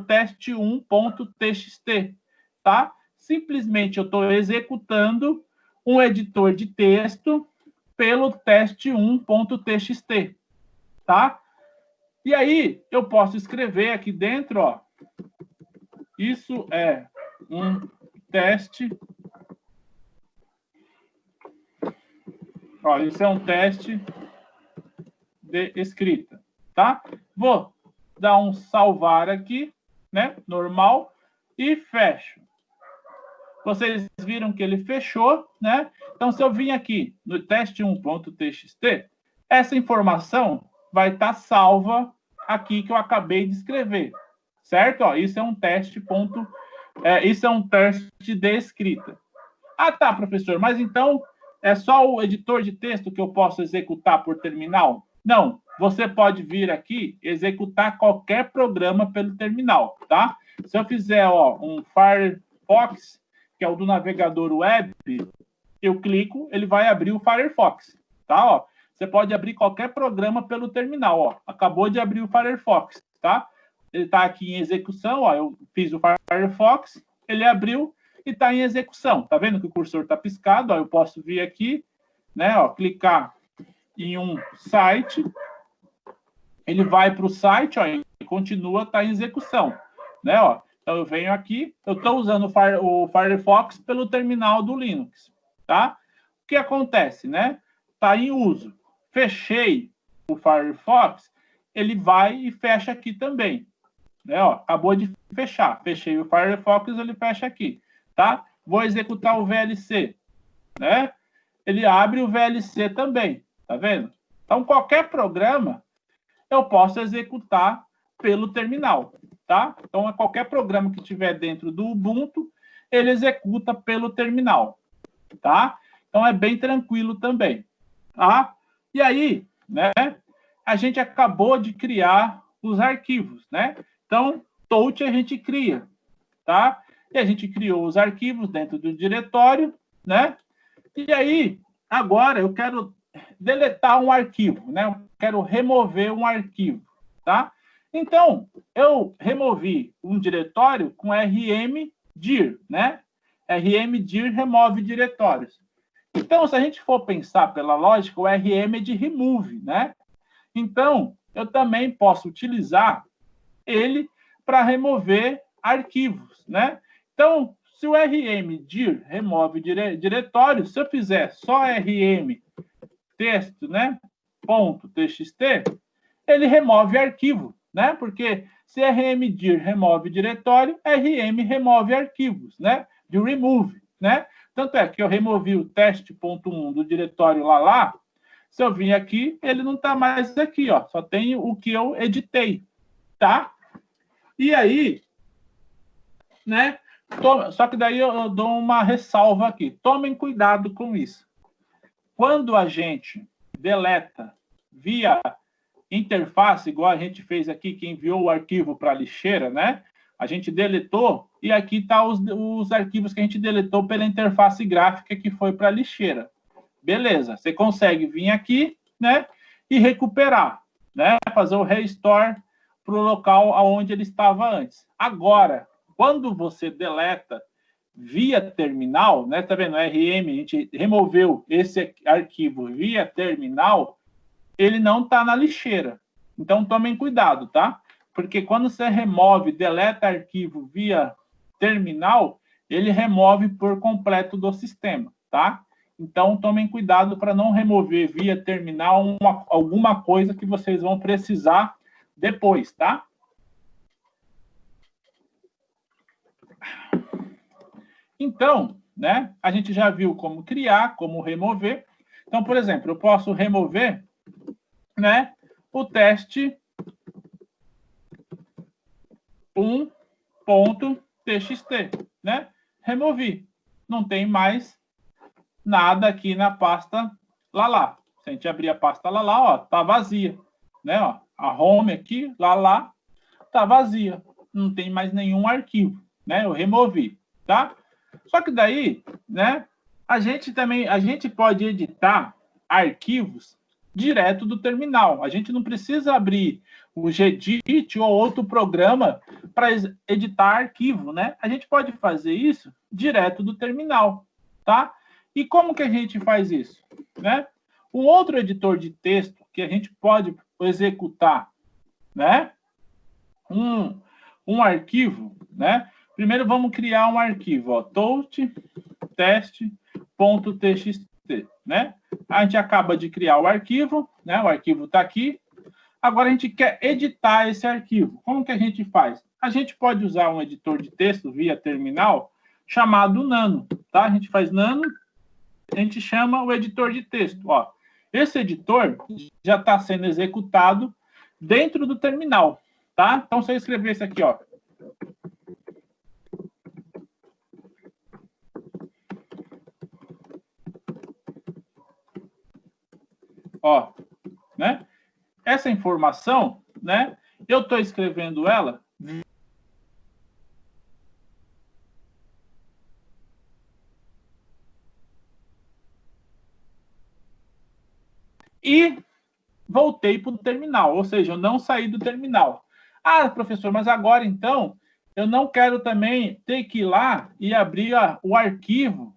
teste1.txt, tá? Simplesmente eu estou executando um editor de texto pelo teste1.txt, tá? E aí, eu posso escrever aqui dentro, ó, isso é um teste. Ó, isso é um teste de escrita, tá? Vou dar um salvar aqui, né? Normal, e fecho. Vocês viram que ele fechou, né? Então, se eu vim aqui no teste1.txt, essa informação vai estar salva aqui que eu acabei de escrever, certo? Ó, isso é um teste de escrita. Ah, tá, professor, mas então é só o editor de texto que eu posso executar por terminal? Não, você pode vir aqui executar qualquer programa pelo terminal, tá? Se eu fizer, ó, um Firefox, que é o do navegador web, eu clico, ele vai abrir o Firefox, tá? Ó, você pode abrir qualquer programa pelo terminal, ó. Acabou de abrir o Firefox, tá? Ele está aqui em execução, ó. Eu fiz o Firefox, ele abriu e está em execução. Tá vendo que o cursor está piscado? Ó, eu posso vir aqui, né? Ó, clicar em um site, ele vai para o site, ó, e continua, está em execução, né? Ó, então eu venho aqui, eu estou usando o Firefox pelo terminal do Linux, tá? O que acontece, né? Está em uso. Fechei o Firefox, ele vai e fecha aqui também, né? Ó, acabou de fechar. Fechei o Firefox, ele fecha aqui, tá? Vou executar o VLC, né? Ele abre o VLC também, tá vendo? Então, qualquer programa eu posso executar pelo terminal, tá? Então, qualquer programa que tiver dentro do Ubuntu, ele executa pelo terminal, tá? Então, é bem tranquilo também, tá? E aí, né, a gente acabou de criar os arquivos, né? Então, tout a gente cria, tá? E a gente criou os arquivos dentro do diretório, né? E aí, agora eu quero deletar um arquivo, né? Eu quero remover um arquivo, tá? Então, eu removi um diretório com rmdir, né? Rmdir remove diretórios. Então, se a gente for pensar pela lógica, o RM é de remove, né? Então, eu também posso utilizar ele para remover arquivos, né? Então, se o rmdir remove diretório, se eu fizer só rm texto, né? .txt, ele remove arquivo, né? Porque Se rmdir remove diretório, rm remove arquivos, né? De remove, né? Tanto é que eu removi o teste.1 do diretório lá. Se eu vim aqui, ele não está mais aqui, ó. Só tem o que eu editei, tá? E aí, né? Só que daí eu dou uma ressalva aqui. Tomem cuidado com isso. Quando a gente deleta via interface, igual a gente fez aqui, que enviou o arquivo para a lixeira, né? A gente deletou e aqui está os arquivos que a gente deletou pela interface gráfica que foi para a lixeira. Beleza, você consegue vir aqui, né? E recuperar, né? Fazer o restore para o local onde ele estava antes. Agora, quando você deleta via terminal, né? Tá vendo? RM, a gente removeu esse arquivo via terminal, ele não está na lixeira. Então, tomem cuidado, tá? Porque quando você remove, deleta arquivo via terminal, ele remove por completo do sistema, tá? Então, tomem cuidado para não remover via terminal alguma coisa que vocês vão precisar depois, tá? Então, né, a gente já viu como criar, como remover. Então, por exemplo, eu posso remover, né, o teste 1.txt, né? Removi. Não tem mais nada aqui na pasta lá. Se a gente abrir a pasta lá, ó, tá vazia, né? Ó, a home aqui, lá, tá vazia. Não tem mais nenhum arquivo, né? Eu removi, tá? Só que daí, né? A gente pode editar arquivos direto do terminal. A gente não precisa abrir o Gedit ou outro programa para editar arquivo, né? A gente pode fazer isso direto do terminal, tá? E como que a gente faz isso, né? Um outro editor de texto que a gente pode executar, né? Um arquivo, né? Primeiro vamos criar um arquivo, ó, test.txt, né? A gente acaba de criar o arquivo, né? O arquivo está aqui. Agora a gente quer editar esse arquivo. Como que a gente faz? A gente pode usar um editor de texto via terminal chamado Nano, tá? A gente faz Nano, a gente chama o editor de texto, ó. Esse editor já está sendo executado dentro do terminal, tá? Então, se eu escrever isso aqui, ó. Ó, né? Essa informação, né? Eu estou escrevendo ela e voltei para o terminal, ou seja, eu não saí do terminal. Ah, professor, mas agora então eu não quero também ter que ir lá e abrir o arquivo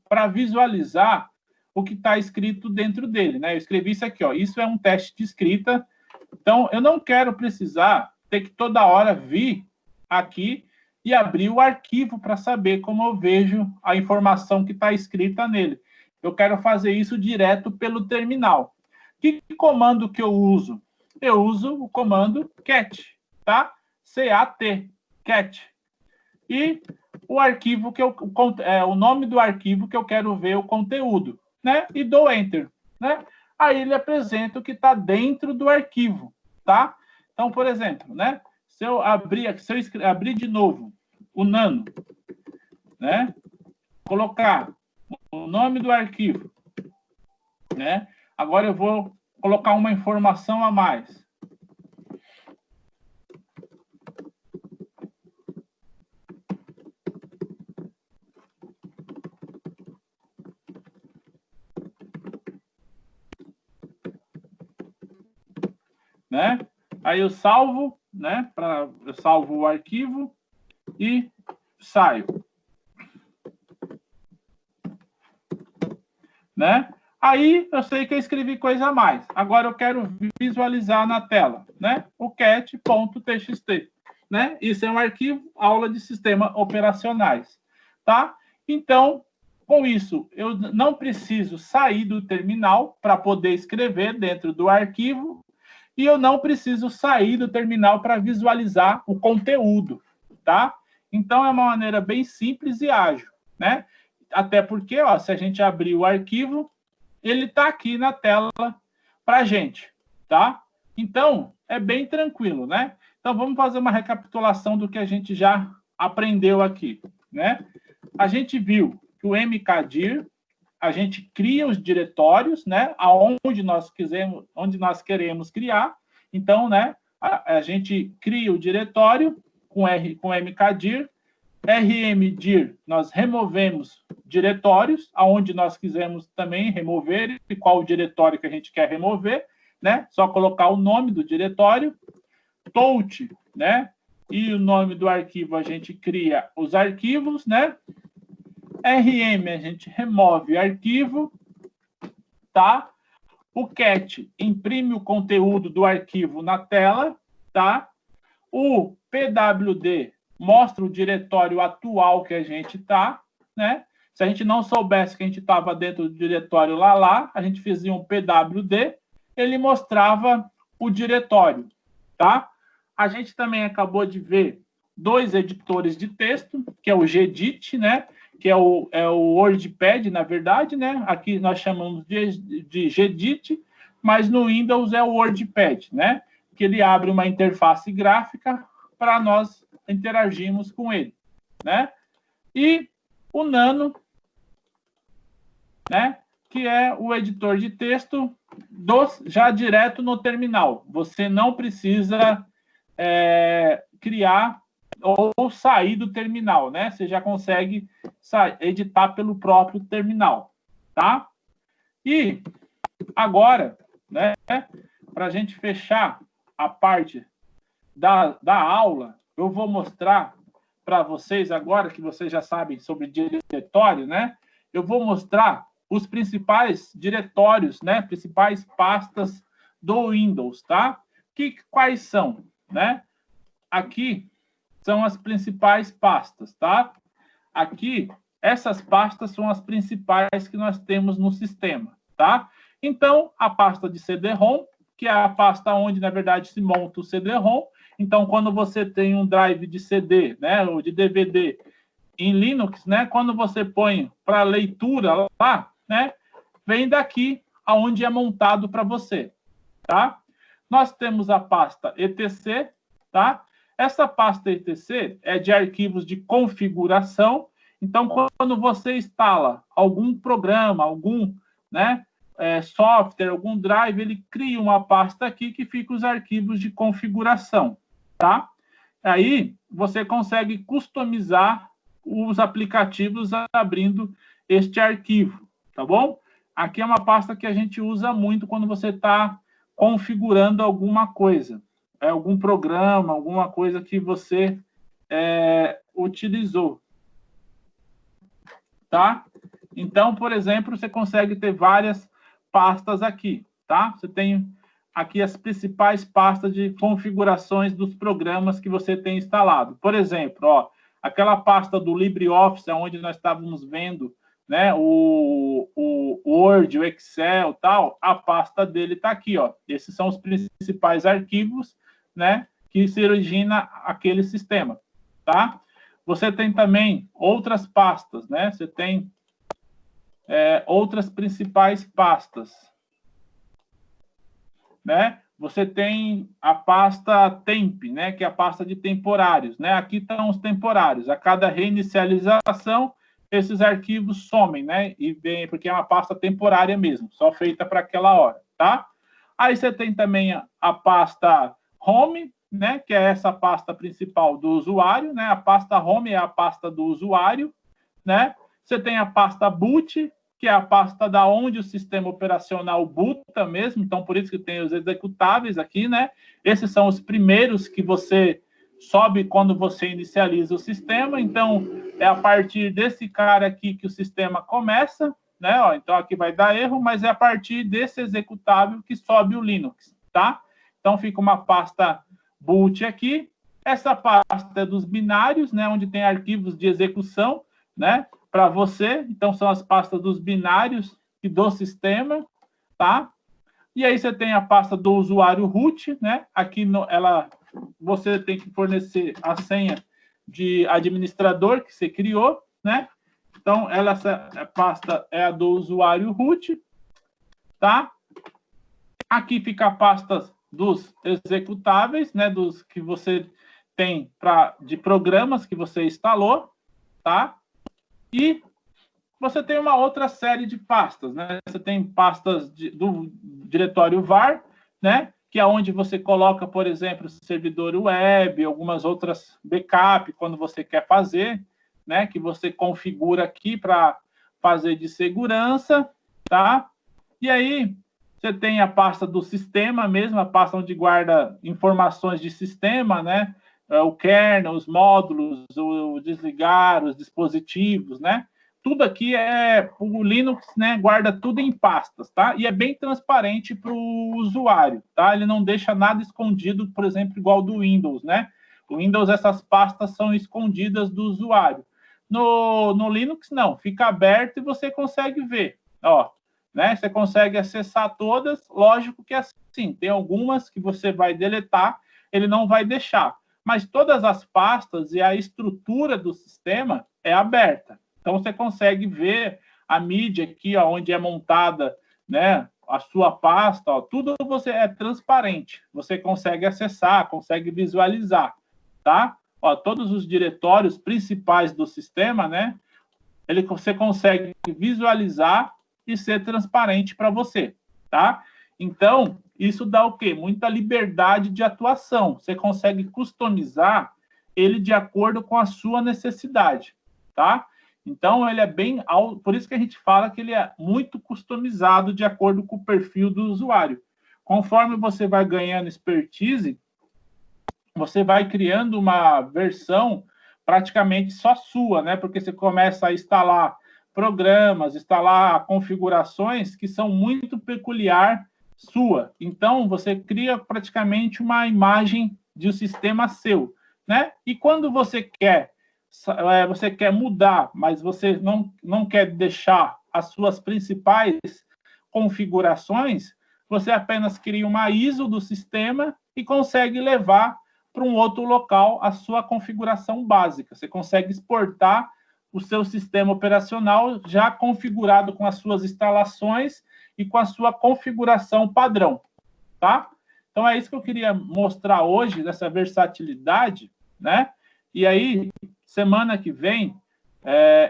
para visualizar o que está escrito dentro dele, né? Eu escrevi isso aqui, ó. Isso é um teste de escrita. Então, eu não quero precisar ter que toda hora vir aqui e abrir o arquivo para saber como eu vejo a informação que está escrita nele. Eu quero fazer isso direto pelo terminal. Que comando que eu uso? Eu uso o comando cat, tá? C-A-T, cat. E o arquivo o nome do arquivo que eu quero ver o conteúdo, né? E dou enter, né? Aí ele apresenta o que está dentro do arquivo, tá? Então, por exemplo, né? Se eu abrir de novo o Nano, né? Colocar o nome do arquivo, né? Agora eu vou colocar uma informação a mais. Né? Aí eu salvo, né? Eu salvo o arquivo e saio. Né? Aí eu sei que eu escrevi coisa a mais. Agora eu quero visualizar na tela, né? O cat.txt, né? Isso é um arquivo, aula de sistemas operacionais, tá? Então, com isso, eu não preciso sair do terminal para poder escrever dentro do arquivo. e eu não preciso sair do terminal para visualizar o conteúdo, tá? Então, é uma maneira bem simples e ágil, né? Até porque, ó, se a gente abrir o arquivo, ele está aqui na tela para a gente, tá? Então, é bem tranquilo, né? Então, vamos fazer uma recapitulação do que a gente já aprendeu aqui, né? A gente viu que o mkdir, a gente cria os diretórios, né? Onde nós queremos criar. Então, né? A gente cria o diretório com mkdir. rmdir, nós removemos diretórios, aonde nós quisermos também remover, e qual o diretório que a gente quer remover, né? Só colocar o nome do diretório. Tout, né? E o nome do arquivo, a gente cria os arquivos, né? RM, a gente remove arquivo, tá? O cat imprime o conteúdo do arquivo na tela, tá? O pwd mostra o diretório atual que a gente tá, né? Se a gente não soubesse que a gente estava dentro do diretório lá, a gente fazia um pwd, ele mostrava o diretório, tá? A gente também acabou de ver 2 editores de texto, que é o Gedit, né? Que é o WordPad, na verdade, né? Aqui nós chamamos de Gedit, mas no Windows é o WordPad, né? Que ele abre uma interface gráfica para nós interagirmos com ele, né? E o Nano, né? Que é o editor de texto já direto no terminal. Você não precisa criar ou sair do terminal, né? Você já consegue editar pelo próprio terminal, tá? E agora, né? Para a gente fechar a parte da aula, eu vou mostrar para vocês agora, que vocês já sabem sobre diretório, né? Eu vou mostrar os principais diretórios, né? Principais pastas do Windows, tá? Quais são, né? Aqui são as principais pastas, tá? Aqui, essas pastas são as principais que nós temos no sistema, tá? Então, a pasta de CD-ROM, que é a pasta onde, na verdade, se monta o CD-ROM. Então, quando você tem um drive de CD, né, ou de DVD em Linux, né, quando você põe para leitura lá, né, vem daqui aonde é montado para você, tá? Nós temos a pasta etc, tá? Essa pasta etc é de arquivos de configuração. Então, quando você instala algum programa, algum, né, software, algum drive, ele cria uma pasta aqui que fica os arquivos de configuração, tá? Aí, você consegue customizar os aplicativos abrindo este arquivo, tá bom? Aqui é uma pasta que a gente usa muito quando você está configurando alguma coisa, algum programa, alguma coisa que você utilizou, tá? Então, por exemplo, você consegue ter várias pastas aqui, tá? Você tem aqui as principais pastas de configurações dos programas que você tem instalado. Por exemplo, ó, aquela pasta do LibreOffice, onde nós estávamos vendo, né, o Word, o Excel, tal, a pasta dele está aqui, ó. Esses são os principais arquivos, né, que se origina aquele sistema, tá? Você tem também outras pastas, né? Você tem outras principais pastas, né? Você tem a pasta temp, né? Que é a pasta de temporários, né? Aqui estão os temporários. A cada reinicialização, esses arquivos somem, né? E vem, porque é uma pasta temporária mesmo, só feita para aquela hora, tá? Aí você tem também a pasta home, né? Que é essa pasta principal do usuário, né? A pasta home é a pasta do usuário, né? Você tem a pasta boot, que é a pasta da onde o sistema operacional boota mesmo, então por isso que tem os executáveis aqui, né? Esses são os primeiros que você sobe quando você inicializa o sistema, então é a partir desse cara aqui que o sistema começa, né? Ó, então aqui vai dar erro, mas é a partir desse executável que sobe o Linux, tá? Então fica uma pasta boot aqui, essa pasta é dos binários, né? Onde tem arquivos de execução, né? Para você, então são as pastas dos binários e do sistema, tá? E aí você tem a pasta do usuário root, né? Aqui você tem que fornecer a senha de administrador que você criou, né? Então, essa pasta é a do usuário root, tá? Aqui fica a pasta dos executáveis, né? Dos que você tem de programas que você instalou, tá? E você tem uma outra série de pastas, né? Você tem pastas do diretório var, né? Que é onde você coloca, por exemplo, servidor web, algumas outras backup, quando você quer fazer, né? Que você configura aqui para fazer de segurança, tá? E aí, você tem a pasta do sistema mesmo, a pasta onde guarda informações de sistema, né? O kernel, os módulos, o desligar, os dispositivos, né? Tudo aqui o Linux, né? Guarda tudo em pastas, tá? E é bem transparente para o usuário, tá? Ele não deixa nada escondido, por exemplo, igual do Windows, né? O Windows, essas pastas são escondidas do usuário. No Linux, não. Fica aberto e você consegue ver, ó. Né? Você consegue acessar todas. Lógico que assim, tem algumas que você vai deletar, ele não vai deixar. Mas todas as pastas e a estrutura do sistema é aberta. Então, você consegue ver a mídia aqui, ó, onde é montada, né, a sua pasta, ó, tudo é transparente. Você consegue acessar, consegue visualizar, tá? Ó, todos os diretórios principais do sistema, né, você consegue visualizar e ser transparente para você, tá? Então, isso dá o quê? Muita liberdade de atuação. Você consegue customizar ele de acordo com a sua necessidade, tá? Então, ele é bem... Por isso que a gente fala que ele é muito customizado de acordo com o perfil do usuário. Conforme você vai ganhando expertise, você vai criando uma versão praticamente só sua, né? Porque você começa a instalar programas, instalar configurações que são muito peculiar sua. Então, você cria praticamente uma imagem de um sistema seu, né? E quando você quer mudar, mas você não quer deixar as suas principais configurações, você apenas cria uma ISO do sistema e consegue levar para um outro local a sua configuração básica. Você consegue exportar o seu sistema operacional já configurado com as suas instalações e com a sua configuração padrão, tá? Então, é isso que eu queria mostrar hoje, dessa versatilidade, né? E aí, semana que vem,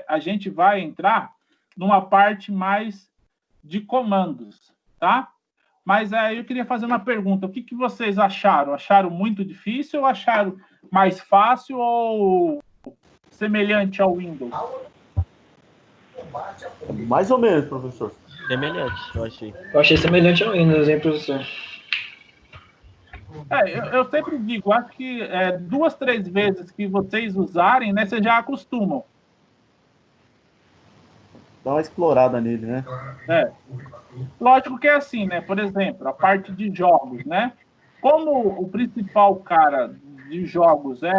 a gente vai entrar numa parte mais de comandos, tá? Mas aí eu queria fazer uma pergunta. O que vocês acharam? Acharam muito difícil ou acharam mais fácil ou semelhante ao Windows? Mais ou menos, professor. Semelhante, eu achei. Eu achei semelhante ao Windows, hein, professor? Eu sempre digo, acho que 2, 3 vezes que vocês usarem, né, vocês já acostumam. Dá uma explorada nele, né? Lógico que é assim, né? Por exemplo, a parte de jogos, né? Como o principal cara de jogos é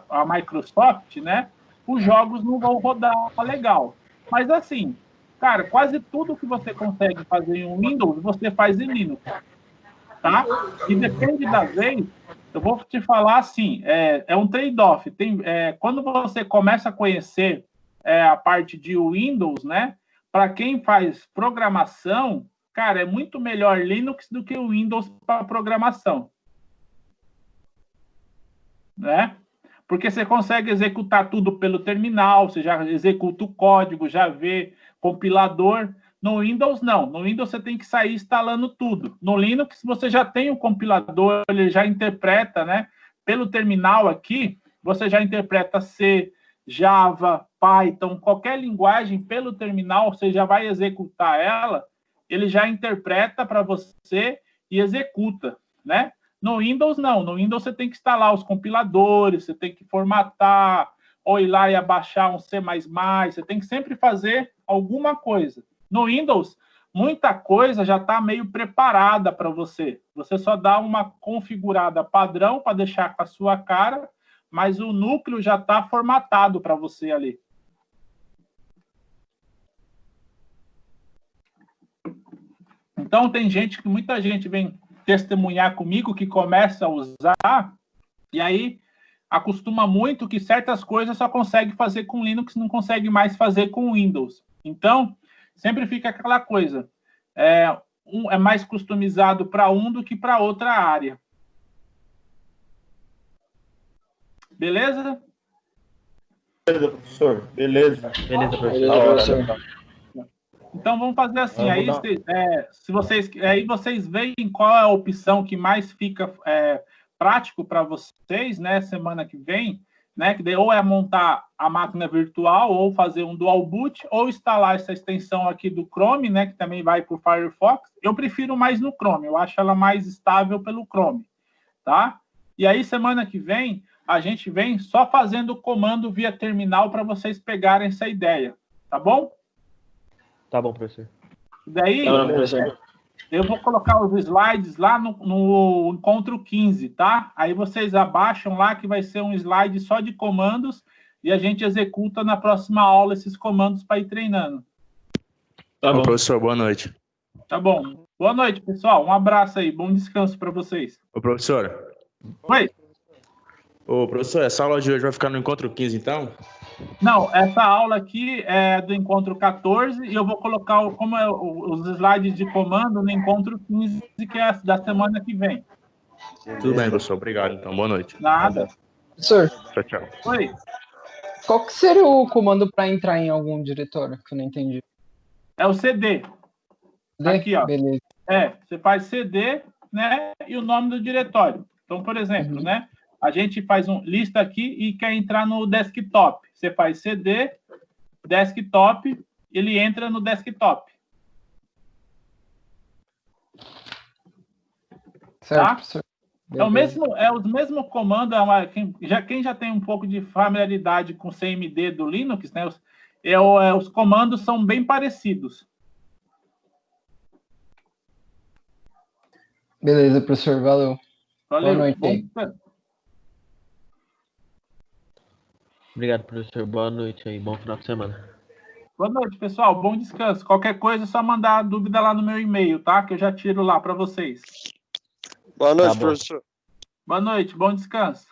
a Microsoft, né? Os jogos não vão rodar legal. Mas assim, cara, quase tudo que você consegue fazer em Windows, você faz em Linux, tá? E depende da vez, eu vou te falar assim, é um trade-off. Quando você começa a conhecer a parte de Windows, né? Para quem faz programação, cara, é muito melhor Linux do que o Windows para programação, né? Porque você consegue executar tudo pelo terminal, você já executa o código, já vê compilador. No Windows, não. No Windows, você tem que sair instalando tudo. No Linux, você já tem o compilador, ele já interpreta, né? Pelo terminal aqui, você já interpreta C, Java, Python, qualquer linguagem pelo terminal, você já vai executar ela, ele já interpreta para você e executa, né? No Windows, não. No Windows, você tem que instalar os compiladores, você tem que formatar, ou ir lá e abaixar um C++, você tem que sempre fazer alguma coisa. No Windows, muita coisa já está meio preparada para você. Você só dá uma configurada padrão para deixar com a sua cara, mas o núcleo já está formatado para você ali. Então, tem gente que muita gente vem testemunhar comigo que começa a usar e aí acostuma muito que certas coisas só consegue fazer com Linux, não consegue mais fazer com Windows. Então, sempre fica aquela coisa, é mais customizado para um do que para outra área. Beleza? Beleza, professor. Beleza. Beleza, professor. Beleza, professor. Então vamos fazer assim. Aí, aí vocês veem qual é a opção que mais fica prático para vocês, né? Semana que vem, né? Que ou é montar a máquina virtual, ou fazer um dual boot, ou instalar essa extensão aqui do Chrome, né? Que também vai para o Firefox. Eu prefiro mais no Chrome. Eu acho ela mais estável pelo Chrome, tá? E aí semana que vem a gente vem só fazendo o comando via terminal para vocês pegarem essa ideia, tá bom? Tá bom, professor. Daí, Tá bom, professor. eu vou colocar os slides lá no encontro 15, tá? Aí vocês abaixam lá que vai ser um slide só de comandos e a gente executa na próxima aula esses comandos para ir treinando. Tá bom. Professor, boa noite. Tá bom. Boa noite, pessoal. Um abraço aí. Bom descanso para vocês. Ô, professor. Oi. Ô, professor, essa aula de hoje vai ficar no encontro 15, então? Não, essa aula aqui é do encontro 14 e eu vou colocar os slides de comando no encontro 15, que é da semana que vem. Tudo bem, professor. Obrigado, então. Boa noite. Nada. Professor, Tchau, tchau. Oi. qual que seria o comando para entrar em algum diretório? Que eu não entendi. É o CD. Aqui, ó. Beleza. Você faz CD, né, e o nome do diretório. Então, por exemplo, né, a gente faz uma lista aqui e quer entrar no desktop. Você faz CD, desktop, ele entra no desktop. Certo, Tá? professor. Os mesmos comandos, quem já tem um pouco de familiaridade com CMD do Linux, né, os comandos são bem parecidos. Beleza, professor. Valeu. Valeu. Boa noite aí. Obrigado, professor. Boa noite aí. Bom final de semana. Boa noite, pessoal. Bom descanso. Qualquer coisa é só mandar a dúvida lá no meu e-mail, tá? Que eu já tiro lá para vocês. Boa noite, professor. Boa noite. Bom descanso.